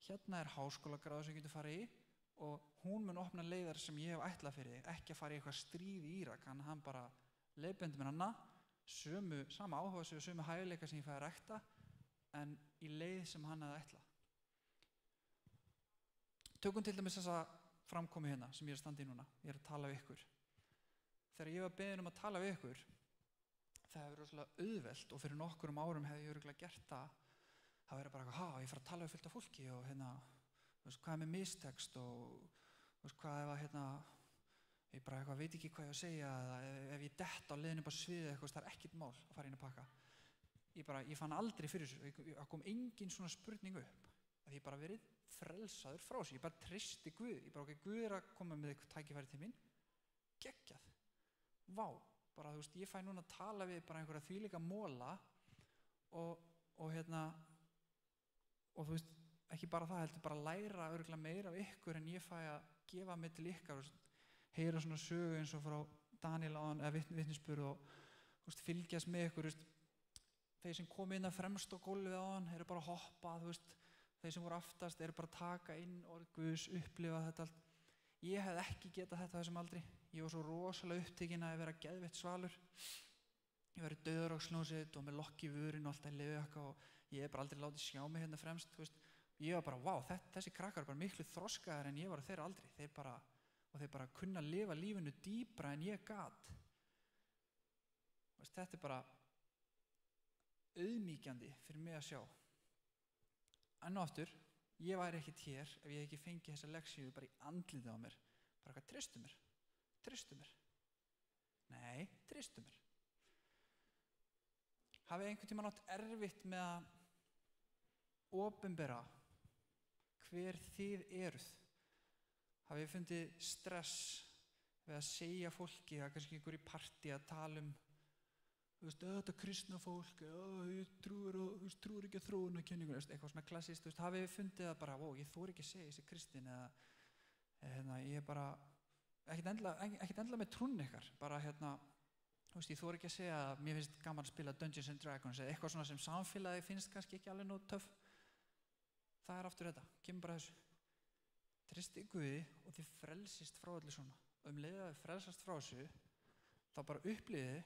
Speaker 9: hérna er háskólagráð sem ég getur farið í og hún mun opna leiðar sem ég hef ætlað fyrir þig, ekki að fara í eitthvað stríð í Írak, hann bara leiðbeindi mér hana, sama áhuga og sömu hæfileika sem ég fæði að rækta, en í leið sem hann hefði ætlað. Tökum til dæmis þessa framkomu hérna sem ég er að standa í núna, ég er að tala við ykkur. Þegar ég var beðinn að tala við ykkur, það hefur verið rosalega auðvelt og fyrir nokkurum árum hefði ég örugglega gert það. Það verið bara eitthvað, ég fara að tala við fullt af fólki og hérna, hvað er með mistekst og hvað ef að ég bara eitthvað veit ekki hvað ég að segja eða ef ég dett á leiðinu bara sviðið eitthvað, það er ekkert mál að fara inn að pakka. Ég fann aldrei fyrir þessu, það kom engin svona spurning upp, að ég bara verið frelsaður frá þessu, ég bara treysti Guð, ég bara Guð er að koma með eitthvað tækifæri til mín, geggjað, vá, bara þú veist, ég fæ núna að tala við bara einhverja þvílíka móla og þú veist, ekki bara það, heldur bara að læra örugglega meira af ykkur en ég fæ að gefa mig til ykkar, heyra svona sögu eins og frá Daniel áðan, eða vitnisburð og fylgjast með ykkur, þeir sem kom inn að fremst á gólfið áðan eru bara að hoppa, þeir sem voru aftast eru bara að taka inn orð Guðs, upplifa þetta allt. Ég hef ekki getað þetta þessum aldri, ég var svo rosalega upptekinn að vera geðveitt svalur ég var í dauðaróksljónsveit og með lokk í vörin og alltaf í leðujakka og ég bara aldrei látið sjá mig hérna fremst, þú veist. Ég var bara, vá, þessi krakkar bara miklu þroskaðar en ég var á þeirra aldri. Þeir bara kunna að lifa lífinu dýpra en ég gat. Þetta bara auðmýkjandi fyrir mig að sjá. Enn og aftur, ég væri ekkert hér ef ég ekki fengið þessa leksíu bara í andlitið á mér. Bara hvað, treystu mér. Nei, treystu mér. Hafið einhvern tímann átt erfitt með að opinbera hver þið eruð? Hafið fundið stress við að segja fólki að kannski einhver í partí að tala þetta kristna fólk, ég trúir ekki að þróunarkenningu, eitthvað svona klassískt, hafið fundið að bara, ég þori ekki að segja þessi kristin eða ég er bara, ekkert endilega með trúnn ykkar, bara ég þori ekki að segja að mér finnst gaman að spila Dungeons and Dragons eða eitthvað svona sem samfélagi finnst kannski ekki alveg nóg töff. Það er aftur þetta, kemur bara þessu. Treystið Guði og þið frelsist frá öllu svona. Og leið að þið frelsast frá þessu, þá bara upplifið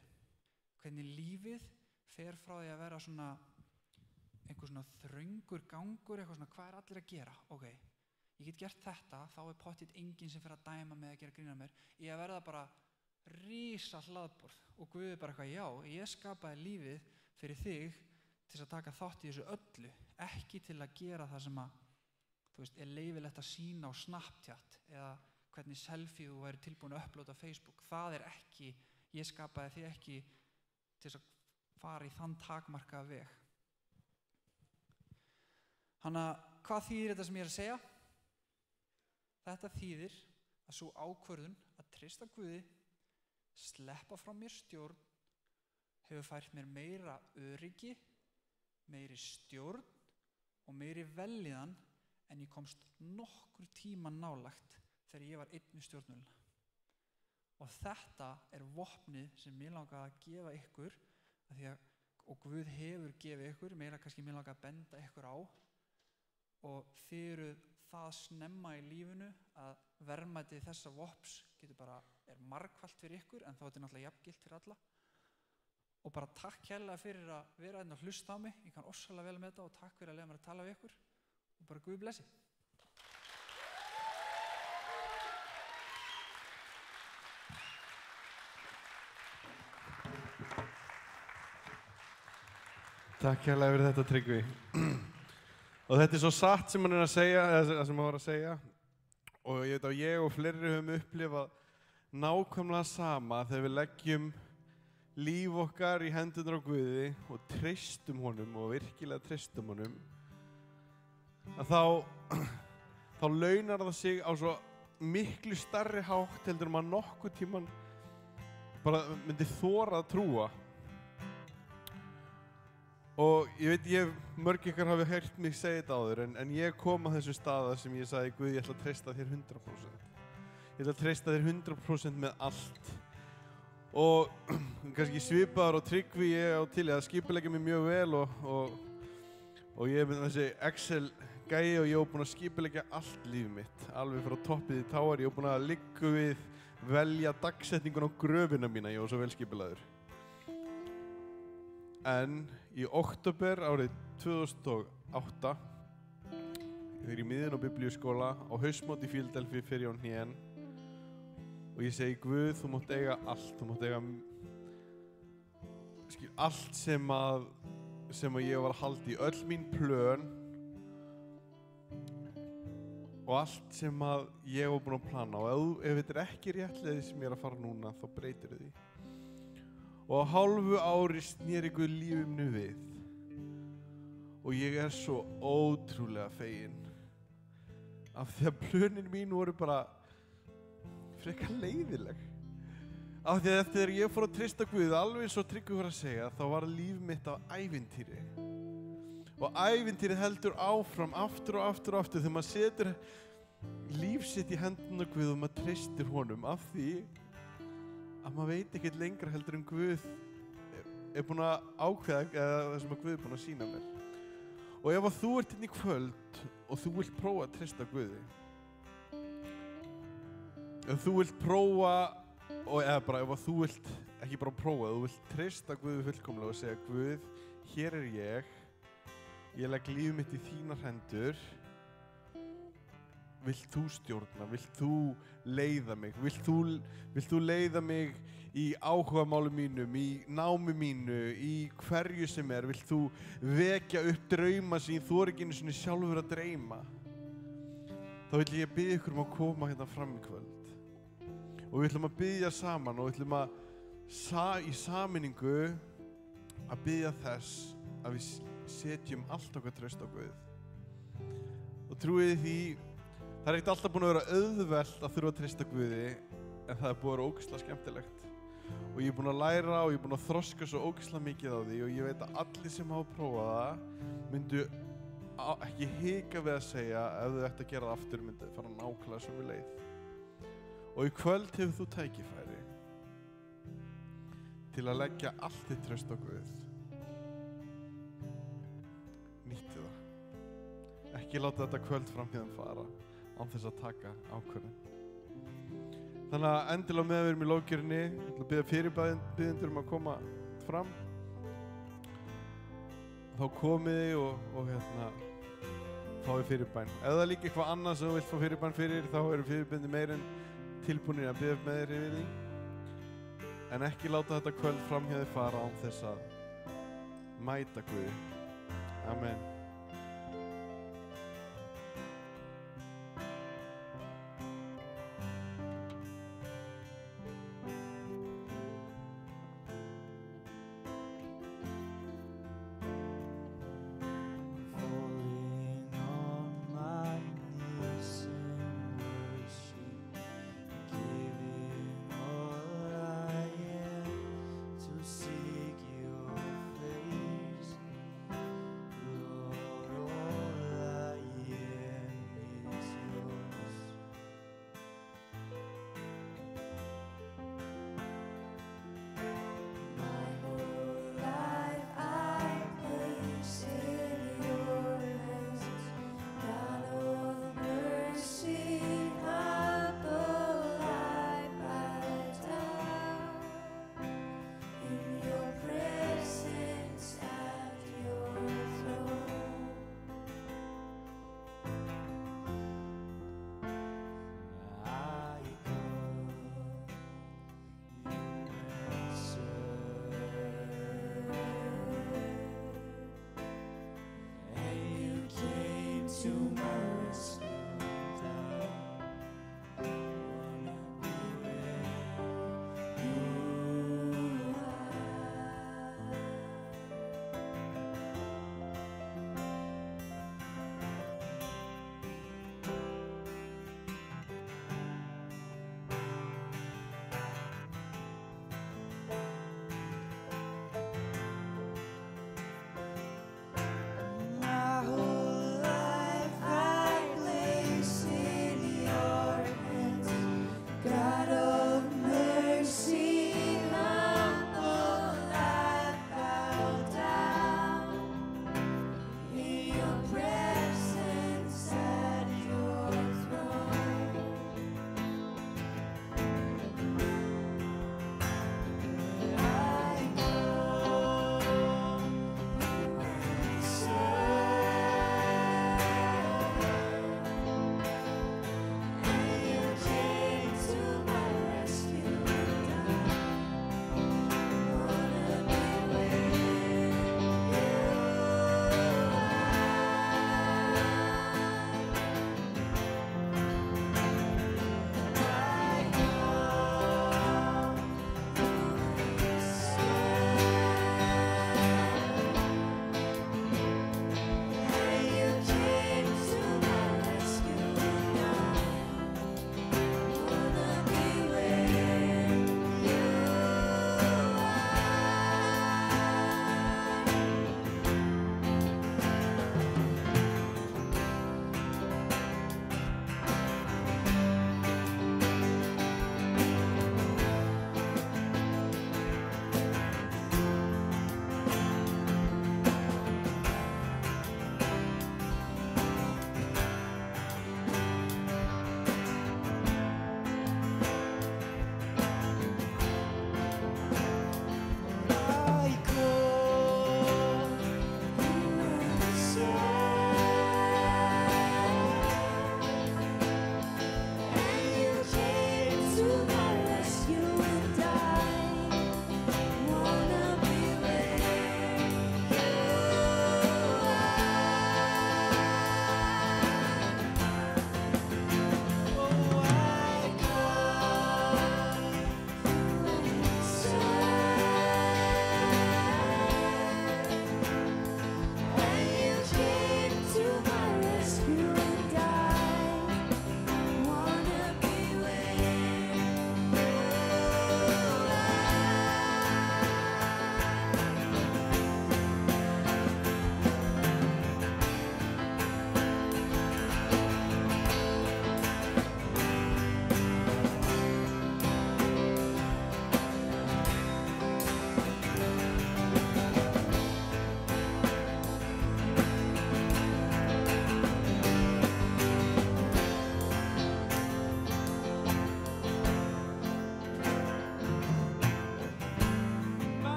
Speaker 9: hvernig lífið fer frá því að vera svona einhver svona þröngur gangur, eitthvað svona hvað er allir að gera? Ok, ég get gert þetta, þá er pottitt enginn sem fer að dæma mig að gera grín að mér. Ég að verða bara rísa hlaðborð og Guði bara eitthvað, já, ég skapaði lífið fyrir þig til að taka þátt í þessu öllu, ekki til að gera það sem að, er leyfilegt að sýna á Snapchat eða hvernig selfie þú væri tilbúin að upplóta á Facebook. Það er ekki, ég skapaði þig ekki til að fara í þann takmarkaða veg. Þannig að hvað þýðir þetta sem ég er að segja? Þetta þýðir að sú ákvörðun að treysta Guði, sleppa frá mér stjórn, hefur fært mér meira öryggi, meiri stjórn og meiri vellíðan en ég komst nokkur tíma nálægt þegar ég var einn við stjórnvölina. Og þetta er vopnið sem mér langar að gefa ykkur og Guð hefur gefið ykkur, meira kannski mér langar að benda ykkur á og þið eru það snemma í lífinu að verðmætið þessa vops er margfalt fyrir ykkur en þá er þetta náttúrulega jafngilt fyrir alla. Og bara takk kærlega fyrir að vera að hlusta á mig, ég kann ofsalega vel með þetta og takk fyrir að leyfa mér að tala við ykkur og bara Guð blessi.
Speaker 3: Takk kærlega fyrir þetta, Tryggvi. Og þetta er svo satt sem hann er að segja, eða sem hann var að segja. Og ég veit að ég og fleiri höfum upplifað nákvæmlega sama þegar við leggjum líf okkar í hendurnar á Guði og treystum honum og virkilega treystum honum. Að þá launar það sig á svo miklu stærri hátt heldur maður nokkuð tíman bara myndi þora að trúa. Og ég mörg ykkar hafi heyrt mig segja þetta áður en ég kom að þessu staða sem ég sagði Guð, ég ætla að treysta þér 100%. Ég ætla að treysta þér 100% með allt. Og kannski svipaður og Tryggvi ég á til að skipuleggja mig mjög vel og ég er með þessi Excel gæi og ég er búinn að skipuleggja allt lífið mitt. Alveg frá toppið í táar, ég er búinn að ligga við velja dagsetningun á gröfina mína, ég var svo vel skipulagður. En í október árið 2008, ég er í miðjun á biblíuskóla, á haustmót í Fíladelfíu fyrir ég á hnén og ég segi Guð, þú mátt eiga allt, þú mátt eiga allt sem að ég var að halda í, öll mín plön og allt sem að ég var búinn að plana og ef þetta er ekki rétt leið sem ég er að fara núna, þá breytir því. Og á hálfu ári sneri Guð lífinu við og ég er svo ótrúlega feginn af því að plönin mín voru bara frekar leiðileg. Af því að eftir ég fór að treysta Guð, alveg eins og Tryggvi var að segja, þá var líf mitt á ævintýri. Og ævintýrið heldur áfram, aftur og aftur og aftur þegar maður setur líf sitt í hendurnar Guð og maður treystir honum af því að maður veit ekkert lengra heldur en Guð er búinn að ákveða eða það sem að Guð er búinn að sýna mér. Og ef að þú ert inn í kvöld og þú vilt prófa að treysta Guði, ef þú vilt prófa, eða bara ef að þú vilt ekki bara prófa, þú vilt treysta Guði fullkomlega og segja Guð, hér er ég legg líf mitt í þínar hendur, vilt þú stjórna, vilt þú leiða mig, vilt þú leiða mig í áhugamálu mínum, í námi mínu, í hverju sem vilt þú vekja upp drauma sem þú ekki einu sinni sjálfur að dreyma. Þá vil ég biðja ykkur að koma hérna fram í kvöld. Og við ætlum að biðja saman og við ætlum að í sameiningu að biðja þess að við setjum allt okkar traust á Guð. Og trúið því, það ekkert alltaf búin að vera auðvelt að þurfa að treysta Guði, en það búið að vera ógeðslega skemmtilegt. Og ég búin að læra og ég búin að þroska svo ógeðslega mikið á því og ég veit að allir sem hafa prófað það myndu ekki hika við að segja ef þau ættu að gera það aftur myndu fara nákvæmlega sömu leið. Og í kvöld hefur þú tækifæri til að leggja allt þitt traust á Guð. Nýttu það. Ekki láta þetta kvöld framhjá fara án þess að taka ákvörðun. Þannig að endilega með við erum í lóðgjörninni, ég ætla að biðja fyrirbæðendur að koma fram. Þá komið þið og fáið fyrirbæn. Ef það er líka eitthvað annað sem þú vilt fá fyrirbæn fyrir, þá eru fyrirbændi meir en tilbúinir að biðja með þér yfir því. En ekki láta þetta kvöld framhjá þið fara án þess að mæta Guði. Amen.